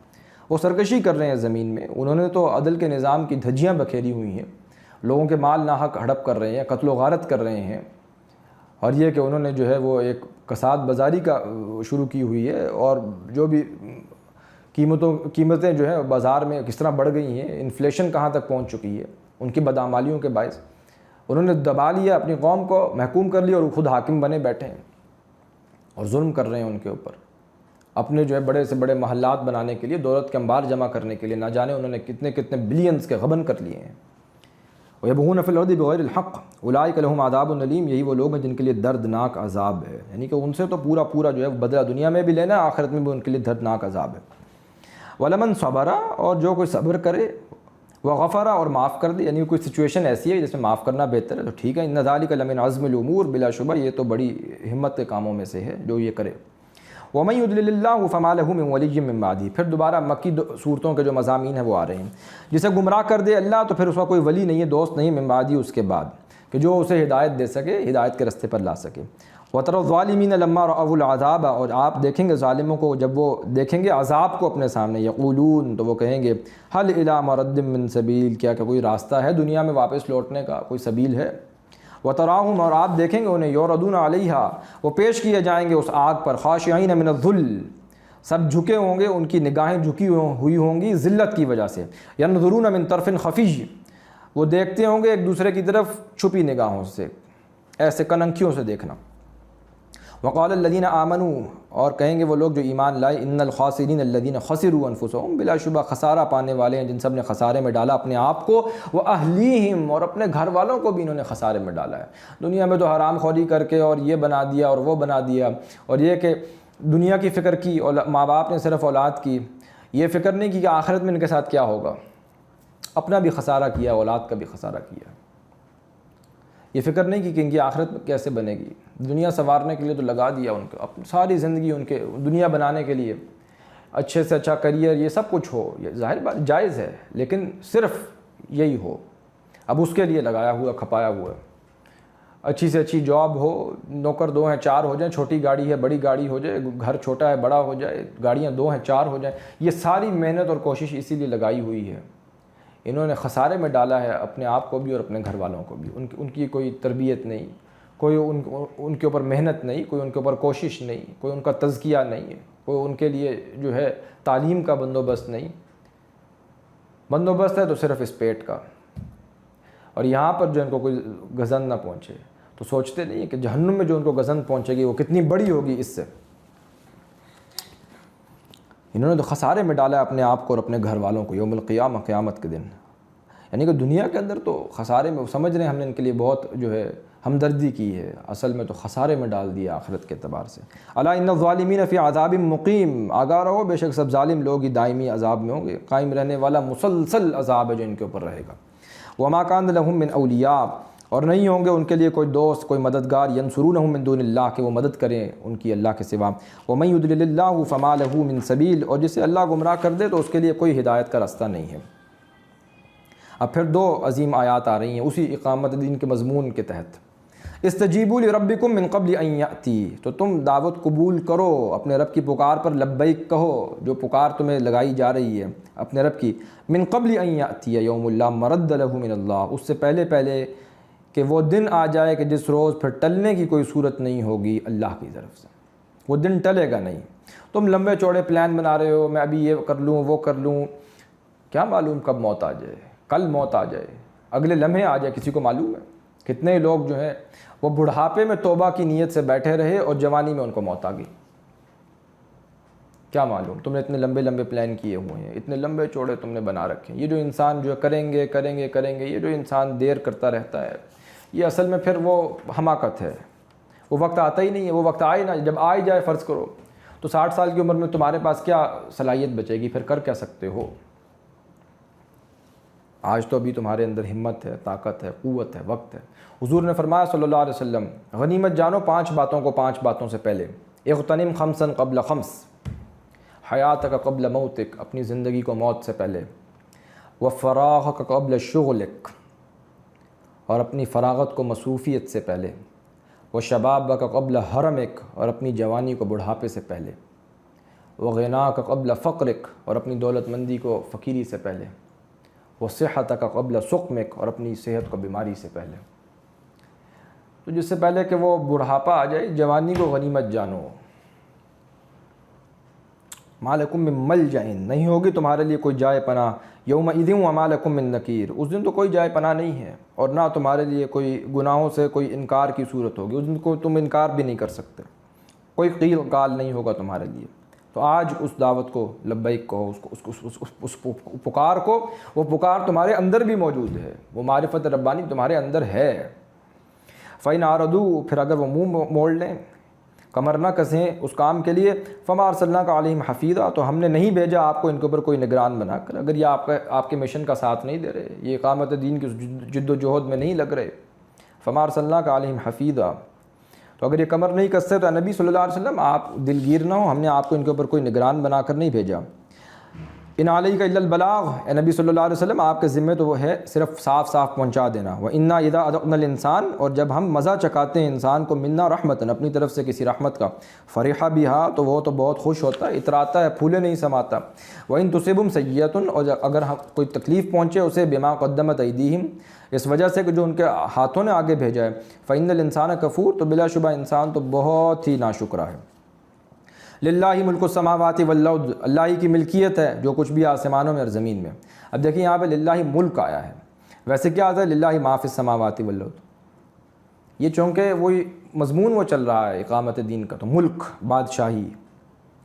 وہ سرکشی کر رہے ہیں زمین میں، انہوں نے تو عدل کے نظام کی دھجیاں بکھیری ہوئی ہیں، لوگوں کے مال ناحق ہڑپ کر رہے ہیں، قتل و غارت کر رہے ہیں، اور یہ کہ انہوں نے جو ہے وہ ایک کساد بازاری کا شروع کی ہوئی ہے، اور جو بھی قیمتیں جو ہے بازار میں کس طرح بڑھ گئی ہیں، انفلیشن کہاں تک پہنچ چکی ہے ان کی بدعمالیوں کے باعث، انہوں نے دبا لیا، اپنی قوم کو محکوم کر لیا، اور خود حاکم بنے بیٹھے ہیں اور ظلم کر رہے ہیں ان کے اوپر، اپنے جو ہے بڑے سے بڑے محلات بنانے کے لیے، دولت کے انبار جمع کرنے کے لیے نہ جانے انہوں نے کتنے کتنے بلینز کے غبن کر لیے ہیں۔ وَيَبْغُونَ فِي الْأَرْضِ بِغَيْرِ الْحَقِّ أُولَٰئِكَ لَهُمْ عَذَابٌ أَلِيمٌ، یہی وہ لوگ ہیں جن کے لیے دردناک عذاب ہے، یعنی کہ ان سے تو پورا جو ہے بدلہ دنیا میں بھی لینا ہے، آخرت میں بھی ان کے لیے دردناک عذاب ہے۔ وَلَمَنْ صَبَرَ، اور جو کوئی صبر کرے، وَغَفَرَ، اور معاف کر دے، یعنی کوئی سچویشن ایسی ہے جس میں معاف کرنا بہتر ہے تو ٹھیک ہے، إِنَّ ذَلِكَ لَمِنْ عَزْمِ الْأُمُورِ، بلا شبہ یہ تو بڑی ہمت کے کاموں میں سے ہے جو یہ کرے۔ وَمَن يُضْلِلِ اللَّهُ فَمَا لَهُ مِن وَلِيٍّ مِّن بَعْدِهِ، پھر دوبارہ مکی صورتوں کے جو مضامین ہیں وہ آ رہے ہیں، جسے گمراہ کر دے اللہ تو پھر اس کا کوئی ولی نہیں ہے، دوست نہیں، من بعدی، اس کے بعد، کہ جو اسے ہدایت دے سکے، ہدایت کے رستے پر لا سکے۔ وَتَرَى الظَّالِمِينَ لَمَّا رَأَوُا الْعَذَابَ، اور آپ دیکھیں گے ظالموں کو جب وہ دیکھیں گے عذاب کو اپنے سامنے، یقولون، تو وہ کہیں گے هَلْ إِلَىٰ مَرَدٍ مِّن سَبِيلٍ، کیا کہ کوئی راستہ ہے دنیا میں واپس لوٹنے کا، کوئی سبیل ہے۔ وَتَرَاهُمْ، اور آپ دیکھیں گے انہیں، يُعْرَضُونَ عَلَيْهَا، وہ پیش کیے جائیں گے اس آگ پر، خاشعین من الذل، سب جھکے ہوں گے، ان کی نگاہیں جھکی ہوئی ہوں گی ذلت کی وجہ سے، ينظرون من طرف خفی، وہ دیکھتے ہوں گے ایک دوسرے کی طرف چھپی نگاہوں سے، ایسے کننکھیوں سے دیکھنا۔ وقال الذين آمنوا، اور کہیں گے وہ لوگ جو ایمان لائے، ان الخاسرین الذين خسروا انفسهم، بلا شبہ خسارہ پانے والے ہیں جن سب نے خسارے میں ڈالا اپنے آپ کو، واہلیہم، اور اپنے گھر والوں کو بھی انہوں نے خسارے میں ڈالا ہے، دنیا میں تو حرام خوری کر کے اور یہ بنا دیا اور وہ بنا دیا، اور یہ کہ دنیا کی فکر کی، اور ماں باپ نے صرف اولاد کی، یہ فکر نہیں کی کہ آخرت میں ان کے ساتھ کیا ہوگا، اپنا بھی خسارہ کیا، اولاد کا بھی خسارہ کیا، یہ فکر نہیں کی کہ ان کی آخرت کیسے بنے گی، دنیا سنوارنے کے لیے تو لگا دیا ان کو، اپنی ساری زندگی ان کے دنیا بنانے کے لیے، اچھے سے اچھا کریئر، یہ سب کچھ ہو، یہ ظاہر بات جائز ہے، لیکن صرف یہی ہو، اب اس کے لیے لگایا ہوا، کھپایا ہوا ہے، اچھی سے اچھی جاب ہو، نوکر 2 ہیں 4 ہو جائیں، چھوٹی گاڑی ہے بڑی گاڑی ہو جائے، گھر چھوٹا ہے بڑا ہو جائے، گاڑیاں 2 ہیں 4 ہو جائیں، یہ ساری محنت اور کوشش اسی لیے لگائی ہوئی ہے، انہوں نے خسارے میں ڈالا ہے اپنے آپ کو بھی اور اپنے گھر والوں کو بھی، ان کی کوئی تربیت نہیں، کوئی ان کے اوپر محنت نہیں، کوئی ان کے اوپر کوشش نہیں، کوئی ان کا تزکیہ نہیں ہے، کوئی ان کے لیے جو ہے تعلیم کا بندوبست نہیں، بندوبست ہے تو صرف اس پیٹ کا، اور یہاں پر جو ان کو کوئی گزن نہ پہنچے تو سوچتے نہیں کہ جہنم میں جو ان کو گزن پہنچے گی وہ کتنی بڑی ہوگی اس سے، انہوں نے تو خسارے میں ڈالا ہے اپنے آپ کو اور اپنے گھر والوں کو یوم القیامہ، قیامت کے دن، یعنی کہ دنیا کے اندر تو خسارے میں سمجھ رہے ہیں ہم نے ان کے لیے بہت جو ہے ہمدردی کی ہے، اصل میں تو خسارے میں ڈال دیا آخرت کے اعتبار سے۔ الا ان الظالمین فی عذاب مقیم، آگاہ رہو بے شک سب ظالم لوگ ہی دائمی عذاب میں ہوں گے، قائم رہنے والا مسلسل عذاب ہے جو ان کے اوپر رہے گا۔ وما کان لہم من اولیاء، اور نہیں ہوں گے ان کے لیے کوئی دوست، کوئی مددگار، ینصرونہم من دون اللہ، کہ وہ مدد کریں ان کی اللہ کے سوا۔ ومن یضلل اللہ فما لہ من سبیل، اور جسے اللہ گمراہ کر دے تو اس کے لیے کوئی ہدایت کا راستہ نہیں ہے۔ اب پھر 2 عظیم آیات آ رہی ہیں اسی اقامت دین کے مضمون کے تحت۔ استجیبوا لربکم من قبل ان یاتی، تو تم دعوت قبول کرو اپنے رب کی پکار پر، لبیک کہو، جو پکار تمہیں لگائی جا رہی ہے اپنے رب کی، من قبل ان یاتی یوم لا مرد لہ من اللہ، اس سے پہلے کہ وہ دن آ جائے کہ جس روز پھر ٹلنے کی کوئی صورت نہیں ہوگی اللہ کی طرف سے، وہ دن ٹلے گا نہیں۔ تم لمبے چوڑے پلان بنا رہے ہو، میں ابھی یہ کر لوں وہ کر لوں، کیا معلوم کب موت آ جائے، کل موت آ جائے، اگلے لمحے آ جائے، کسی کو معلوم ہے؟ کتنے لوگ جو ہیں وہ بڑھاپے میں توبہ کی نیت سے بیٹھے رہے اور جوانی میں ان کو موت آ گئی، کیا معلوم؟ تم نے اتنے لمبے پلان کیے ہوئے ہیں، اتنے لمبے چوڑے تم نے بنا رکھے ہیں، یہ جو انسان جو کریں گے یہ جو انسان دیر کرتا رہتا ہے، یہ اصل میں پھر وہ حماقت ہے، وہ وقت آتا ہی نہیں ہے، وہ وقت آئے نا، جب آ ہی جائے فرض کرو تو 60 سال کی عمر میں تمہارے پاس کیا صلاحیت بچے گی، پھر کر کیا سکتے ہو؟ آج تو ابھی تمہارے اندر ہمت ہے، طاقت ہے، قوت ہے، وقت ہے۔ حضور نے فرمایا صلی اللہ علیہ وسلم، غنیمت جانو 5 باتوں کو 5 باتوں سے پہلے، اغتنم خمسا قبل خمس، حیاتک قبل موتک، اپنی زندگی کو موت سے پہلے، وفراغک قبل شغلک، اور اپنی فراغت کو مصروفیت سے پہلے، وشبابک قبل حرمک، اور اپنی جوانی کو بڑھاپے سے پہلے، وغناک قبل فقرک، اور اپنی دولت مندی کو فقیری سے پہلے، وصحتک قبل سقمک، اور اپنی صحت کو بیماری سے پہلے۔ تو جس سے پہلے کہ وہ بڑھاپا آ جائے، جوانی کو غنیمت جانو۔ ما لکم من ملجأ، نہیں ہوگی تمہارے لیے کوئی جائے پناہ، یومئذ وما لکم من نکیر، اس دن تو کوئی جائے پناہ نہیں ہے، اور نہ تمہارے لیے کوئی گناہوں سے کوئی انکار کی صورت ہوگی، اس دن کو تم انکار بھی نہیں کر سکتے، کوئی قیل قال نہیں ہوگا تمہارے لیے۔ تو آج اس دعوت کو لبیک کہو، اس پکار کو، وہ پکار تمہارے اندر بھی موجود ہے، وہ معرفت ربانی تمہارے اندر ہے۔ فَإِنْ عَرَضُوا، پھر اگر وہ منہ موڑ لیں، کمر نہ کسیں اس کام کے لیے، فَمَا أَرْسَلْنَاكَ عَلَيْهِمْ حَفِيظًا، تو ہم نے نہیں بھیجا آپ کو ان کے اوپر کوئی نگران بنا کر۔ اگر یہ آپ کے مشن کا ساتھ نہیں دے رہے، یہ اقامت دین کی جد و جہد میں نہیں لگ رہے، فَمَا أَرْسَلْنَاكَ عَلَيْهِمْ حَفِيظًا، تو اگر یہ کمر نہیں کستے تو نبی صلی اللہ علیہ وسلم آپ دلگیر نہ ہو، ہم نے آپ کو ان کے اوپر کوئی نگران بنا کر نہیں بھیجا۔ ان علیک الا البلاغ، اے نبی صلی اللہ علیہ وسلم آپ کے ذمہ تو وہ ہے صرف صاف صاف پہنچا دینا۔ وَإِنَّا إِذَا أَذَقْنَا الْإِنسَانَ، اور جب ہم مزہ چکاتے ہیں انسان کو، منا رحمتاً، اپنی طرف سے کسی رحمت کا، فرحہ بہا، تو وہ تو بہت خوش ہوتا ہے، اتراتا ہے، پھولے نہیں سماتا۔ وَإِن تُصِبْهُمْ سَيِّئَةٌ، اور اگر کوئی تکلیف پہنچے اسے، بما قدمت ایدیہم، اس وجہ سے کہ جو ان کے ہاتھوں نے آگے بھیجا ہے، فَإِنَّ الْإِنسَانَ كَفُورٌ، تو بلا شبہ انسان تو بہت ہی ناشکرا ہے۔ للہ ملک السماوات والارض، اللہ ہی کی ملکیت ہے جو کچھ بھی آسمانوں میں اور زمین میں۔ اب دیکھیں یہاں پہ للہ ملک آیا ہے، ویسے کیا آتا ہے للہ ما فی السماوات والارض، یہ چونکہ وہی مضمون وہ چل رہا ہے اقامت دین کا، تو ملک، بادشاہی،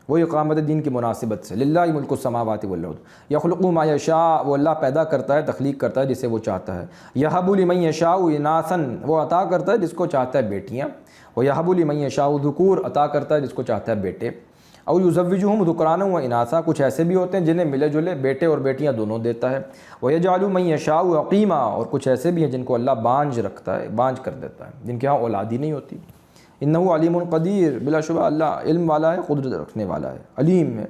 وہی اقامت دین کی مناسبت سے، للہ ملک السماوات والارض، یخلق ما یشاء، وہ اللہ پیدا کرتا ہے، تخلیق کرتا ہے جسے وہ چاہتا ہے، یہب لمن یشاء اناثا، وہ عطا کرتا ہے جس کو چاہتا ہے بیٹیاں، وہ یہب لمن یشاء ذکور، عطا کرتا ہے جس کو چاہتا ہے بیٹے، او یزوجہم ذکرانا و اناثا، کچھ ایسے بھی ہوتے ہیں جنہیں ملے جلے بیٹے اور بیٹیاں دونوں دیتا ہے، ویجعل من یشاء عقیما، اور کچھ ایسے بھی ہیں جن کو اللہ بانجھ رکھتا ہے، بانجھ کر دیتا ہے، جن کے ہاں اولاد ہی نہیں ہوتی۔ انہ علیم قدیر، بلا شبہ اللہ علم والا ہے، قدرت رکھنے والا ہے، علیم ہے،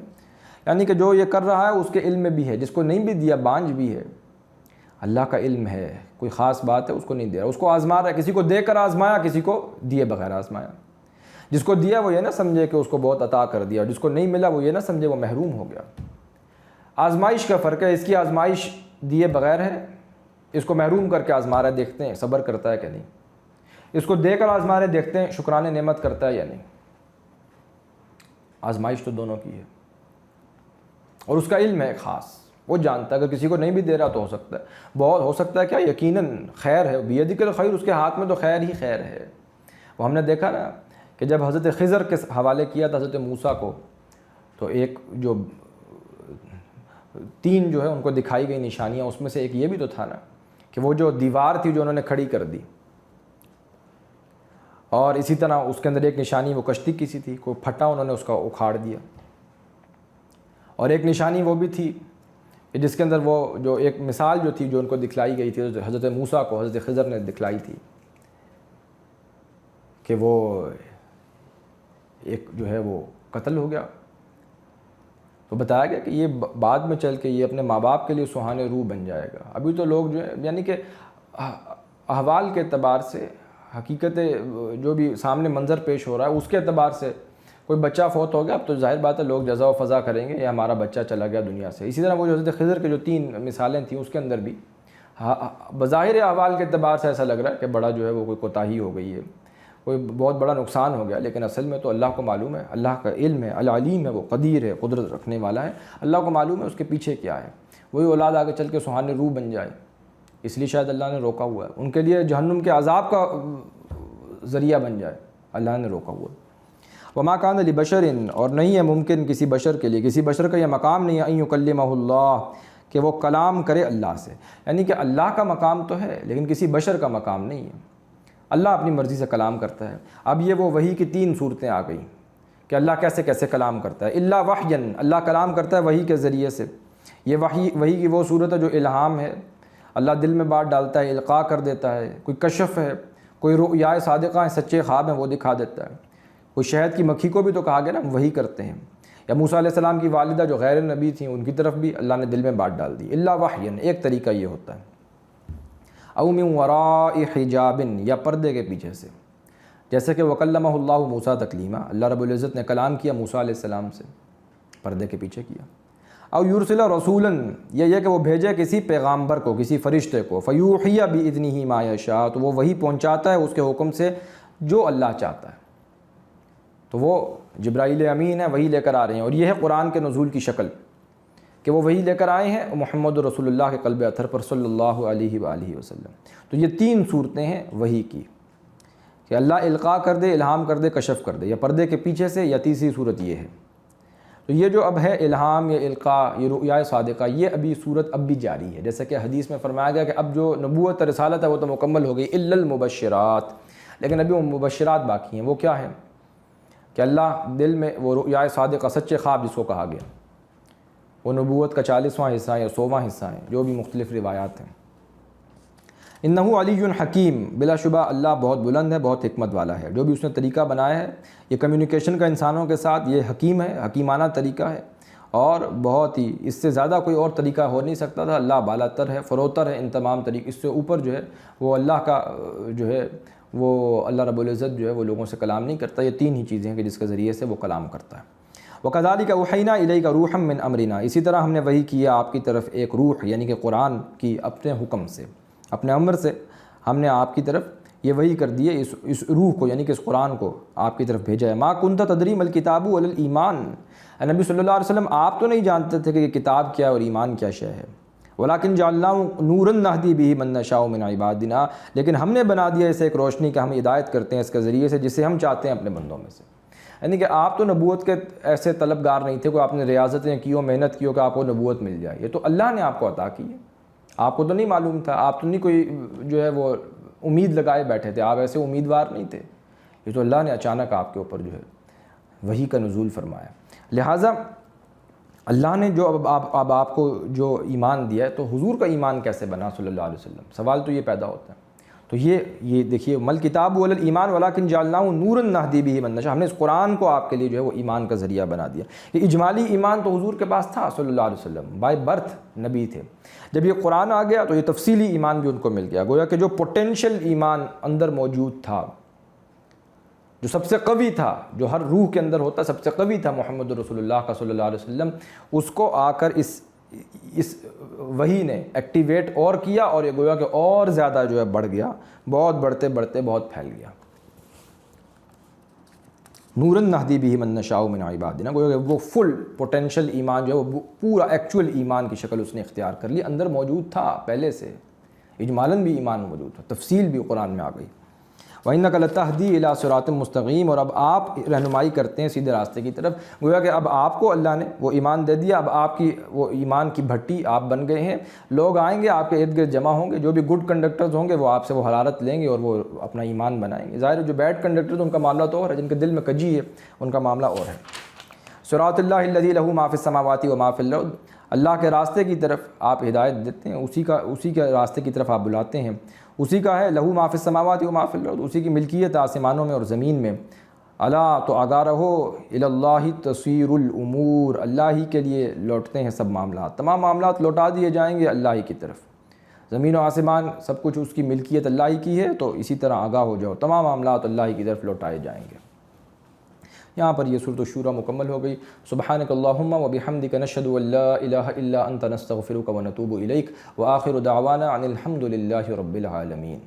یعنی کہ جو یہ کر رہا ہے اس کے علم میں بھی ہے، جس کو نہیں بھی دیا بانجھ بھی ہے، اللہ کا علم ہے، کوئی خاص بات ہے اس کو نہیں دے رہا، اس کو آزما رہا ہے، کسی کو دے کر آزمایا، کسی کو دیے بغیر آزمایا۔ جس کو دیا وہ یہ نہ سمجھے کہ اس کو بہت عطا کر دیا، اور جس کو نہیں ملا وہ یہ نہ سمجھے وہ محروم ہو گیا۔ آزمائش کا فرق ہے، اس کی آزمائش دیے بغیر ہے، اس کو محروم کر کے آزما رہا ہے، دیکھتے ہیں صبر کرتا ہے کہ نہیں، اس کو دے کر آزما رہے، دیکھتے ہیں شکران نعمت کرتا ہے یا نہیں۔ آزمائش تو دونوں کی ہے، اور اس کا علم ہے خاص، وہ جانتا ہے، اگر کسی کو نہیں بھی دے رہا تو ہو سکتا ہے، بہت ہو سکتا ہے، کیا یقیناً خیر ہے، بیدک الخیر، اس کے ہاتھ میں تو خیر ہی خیر ہے۔ وہ ہم نے دیکھا نا کہ جب حضرت خضر کے حوالے کیا تھا حضرت موسیٰ کو، تو ایک جو 3 جو ہے ان کو دکھائی گئی نشانیاں، اس میں سے ایک یہ بھی تو تھا نا کہ وہ جو دیوار تھی جو انہوں نے کھڑی کر دی، اور اسی طرح اس کے اندر ایک نشانی وہ کشتی کی سی تھی، کوئی پھٹا انہوں نے اس کا اکھاڑ دیا، اور ایک نشانی وہ بھی تھی کہ جس کے اندر وہ جو ایک مثال جو تھی جو ان کو دکھلائی گئی تھی حضرت موسیٰ کو حضرت خضر نے دکھلائی تھی کہ وہ ایک جو ہے وہ قتل ہو گیا، تو بتایا گیا کہ یہ بعد میں چل کے یہ اپنے ماں باپ کے لیے سہانے روح بن جائے گا۔ ابھی تو لوگ جو ہے یعنی کہ احوال کے اعتبار سے، حقیقت جو بھی سامنے منظر پیش ہو رہا ہے اس کے اعتبار سے، کوئی بچہ فوت ہو گیا اب تو ظاہر بات ہے لوگ جزا و فضا کریں گے، یہ ہمارا بچہ چلا گیا دنیا سے۔ اسی طرح وہ جو حضرت خضر کے جو 3 مثالیں تھیں اس کے اندر بھی بظاہر احوال کے اعتبار سے ایسا لگ رہا ہے کہ بڑا جو ہے وہ کوئی کوتاہی ہو گئی ہے، کوئی بہت بڑا نقصان ہو گیا، لیکن اصل میں تو اللہ کو معلوم ہے، اللہ کا علم ہے، العلیم ہے، وہ قدیر ہے، قدرت رکھنے والا ہے، اللہ کو معلوم ہے اس کے پیچھے کیا ہے۔ وہی اولاد آگے چل کے سہانے روح بن جائے، اس لیے شاید اللہ نے روکا ہوا ہے، ان کے لیے جہنم کے عذاب کا ذریعہ بن جائے، اللہ نے روکا ہوا ہے۔ وما کان لبشر، اور نہیں ہے ممکن کسی بشر کے لیے، کسی بشر کا یہ مقام نہیں ہے، ان یکلمہ اللہ، کہ وہ کلام کرے اللہ سے، یعنی کہ اللہ کا مقام تو ہے لیکن کسی بشر کا مقام نہیں ہے، اللہ اپنی مرضی سے کلام کرتا ہے۔ اب یہ وہ وحی کی 3 صورتیں آ گئیں کہ اللہ کیسے کیسے کلام کرتا ہے۔ الا وحیا، اللہ کلام کرتا ہے وحی کے ذریعے سے، یہ وحی کی وہ صورت ہے جو الہام ہے، اللہ دل میں بات ڈالتا ہے، القاء کر دیتا ہے، کوئی کشف ہے، کوئی رؤیائے صادقہ ہیں، سچے خواب ہیں، وہ دکھا دیتا ہے۔ کوئی شہد کی مکھی کو بھی تو کہا گیا نا وہی کرتے ہیں، یا موسیٰ علیہ السلام کی والدہ جو غیر نبی تھیں ان کی طرف بھی اللہ نے دل میں بات ڈال دی۔ الا وحیًا، ایک طریقہ یہ ہوتا ہے، او من وراء حجاب، یا پردے کے پیچھے سے، جیسے کہ وکلمہ اللہ موسیٰ تکلیما، اللہ رب العزت نے کلام کیا موسیٰ علیہ السلام سے، پردے کے پیچھے کیا۔ او یرسل رسولا، یہ کہ وہ بھیجے کسی پیغامبر کو، کسی فرشتے کو، فیوحی باذنہ ما یشاء، تو وہ وہی پہنچاتا ہے اس کے حکم سے جو اللہ چاہتا ہے۔ تو وہ جبرائیل امین ہے، وہی لے کر آ رہے ہیں، اور یہ ہے قرآن کے نزول کی شکل کہ وہ وہی لے کر آئے ہیں محمد رسول اللہ کے قلب اطہر پر صلی اللہ علیہ وآلہ وسلم۔ تو یہ تین صورتیں ہیں وحی کی، کہ اللہ القاء کر دے، الہام کر دے، کشف کر دے، یا پردے کے پیچھے سے، یا تیسری صورت یہ ہے۔ تو یہ جو اب ہے الہام یا القاء، یہ رؤیا صادقہ، یہ ابھی صورت اب بھی جاری ہے، جیسا کہ حدیث میں فرمایا گیا کہ اب جو نبوت رسالت ہے وہ تو مکمل ہو گئی، الا المبشرات، لیکن ابھی وہ مبشرات باقی ہیں۔ وہ کیا ہیں؟ کہ اللہ دل میں وہ رؤیا صادقہ، سچے خواب جس کو کہا گیا، وہ نبوت کا 40واں حصہ ہے یا 100واں حصہ ہے، جو بھی مختلف روایات ہیں۔ انہ علی حکیم، بلا شبہ اللہ بہت بلند ہے، بہت حکمت والا ہے۔ جو بھی اس نے طریقہ بنایا ہے یہ کمیونیکیشن کا انسانوں کے ساتھ، یہ حکیم ہے، حکیمانہ طریقہ ہے، اور بہت ہی اس سے زیادہ کوئی اور طریقہ ہو نہیں سکتا تھا۔ اللہ بالا تر ہے، فروتر ہے ان تمام طریقے، اس سے اوپر جو ہے وہ اللہ کا جو ہے وہ اللہ رب العزت جو ہے وہ لوگوں سے کلام نہیں کرتا۔ یہ تین ہی چیزیں ہیں کہ جس کے ذریعے سے وہ کلام کرتا ہے۔ وَكَذَلِكَ أُوحَيْنَا إِلَيْكَ رُوحًا مِّنْ أَمْرِنَا، اسی طرح ہم نے وحی کیا آپ کی طرف ایک روح، یعنی کہ قرآن کی اپنے حکم سے، اپنے امر سے ہم نے آپ کی طرف یہ وحی کر دی ہے، اس روح کو، یعنی کہ اس قرآن کو آپ کی طرف بھیجا ہے۔ مَا كُنْتَ تَدْرِي مَا الْكِتَابُ وَلَا الْإِيمَانُ، اے نبی صلی اللہ علیہ وسلم آپ تو نہیں جانتے تھے کہ یہ کتاب کیا ہے اور ایمان کیا شے ہے۔ وَلَكِنْ جَعَلْنَاهُ نُورًا نَهْدِي بِهِ مَن نَّشَاءُ مِنْ عِبَادِنَا، لیکن ہم نے بنا دیا اسے ایک روشنی کہ ہم ہدایت کرتے ہیں اس کے ذریعے سے جسے ہم چاہتے ہیں اپنے بندوں میں سے۔ یعنی کہ آپ تو نبوت کے ایسے طلبگار نہیں تھے، کوئی آپ نے ریاضتیں کی ہو، محنت کی ہو کہ آپ کو نبوت مل جائے، یہ تو اللہ نے آپ کو عطا کی ہے۔ آپ کو تو نہیں معلوم تھا، آپ تو نہیں کوئی جو ہے وہ امید لگائے بیٹھے تھے، آپ ایسے امیدوار نہیں تھے، یہ تو اللہ نے اچانک آپ کے اوپر جو ہے وحی کا نزول فرمایا۔ لہٰذا اللہ نے جو اب آپ کو جو ایمان دیا ہے، تو حضور کا ایمان کیسے بنا صلی اللہ علیہ وسلم، سوال تو یہ پیدا ہوتا ہے۔ تو یہ دیکھیے، مل کتاب ولا الایمان ولکن جعلناہ نورا نہدی بہ من نشاء، ہم نے اس قرآن کو آپ کے لیے جو ہے وہ ایمان کا ذریعہ بنا دیا۔ یہ اجمالی ایمان تو حضور کے پاس تھا صلی اللہ علیہ وسلم، بائی برتھ نبی تھے۔ جب یہ قرآن آ گیا تو یہ تفصیلی ایمان بھی ان کو مل گیا، گویا کہ جو پوٹینشیل ایمان اندر موجود تھا، جو سب سے قوی تھا، جو ہر روح کے اندر ہوتا سب سے قوی تھا محمد رسول اللہ کا صلی اللہ علیہ وسلم، اس کو آ کر اس وحی نے ایکٹیویٹ اور کیا، اور یہ گویا کہ اور زیادہ جو ہے بڑھ گیا، بہت بڑھتے بڑھتے بہت پھیل گیا۔ نورن نہدی بہ من نشاء من عبادنا، گویا کہ وہ فل پوٹینشیل ایمان جو ہے وہ پورا ایکچوئل ایمان کی شکل اس نے اختیار کر لی، اندر موجود تھا پہلے سے، اجمالاً بھی ایمان موجود تھا، تفصیل بھی قرآن میں آ گئی۔ وَإِنَّكَ لَتَهْدِي إِلَىٰ صِرَاطٍ مُسْتَقِيمٍ، اور اب آپ رہنمائی کرتے ہیں سیدھے راستے کی طرف، گویا کہ اب آپ کو اللہ نے وہ ایمان دے دیا، اب آپ کی وہ ایمان کی بھٹی آپ بن گئے ہیں، لوگ آئیں گے آپ کے ارد گرد جمع ہوں گے، جو بھی گڈ کنڈکٹرز ہوں گے وہ آپ سے وہ حرارت لیں گے اور وہ اپنا ایمان بنائیں گے۔ ظاہر ہے جو بیڈ کنڈکٹرز ان کا معاملہ تو اور ہے، جن کے دل میں کجی ہے ان کا معاملہ اور ہے۔ صراط اللہ الذی لہ ما فی السماوات و ما فی الارض، اللہ کے راستے کی طرف آپ ہدایت دیتے ہیں، اسی کے راستے کی طرف آپ بلاتے ہیں، اسی کا ہے لہو ما فی السماوات و ما فی الارض، اسی کی ملکیت آسمانوں میں اور زمین میں۔ الا، تو آگاہ رہو، الی اللہ تصیر الامور، اللہ ہی کے لیے لوٹتے ہیں سب معاملات، تمام معاملات لوٹا دیے جائیں گے اللہ ہی کی طرف، زمین و آسمان سب کچھ اس کی ملکیت اللہ ہی کی ہے، تو اسی طرح آگاہ ہو جاؤ، تمام معاملات اللہ ہی کی طرف لوٹائے جائیں گے۔ یہاں پر یہ سورۃ الشورى مکمل ہو گئی۔ سبحانک اللہم و بحمدک، نشہد ان لا الہ الا انت، نستغفرک و نتوب الیک، وآخر دعوانا ان الحمد للہ رب العالمین۔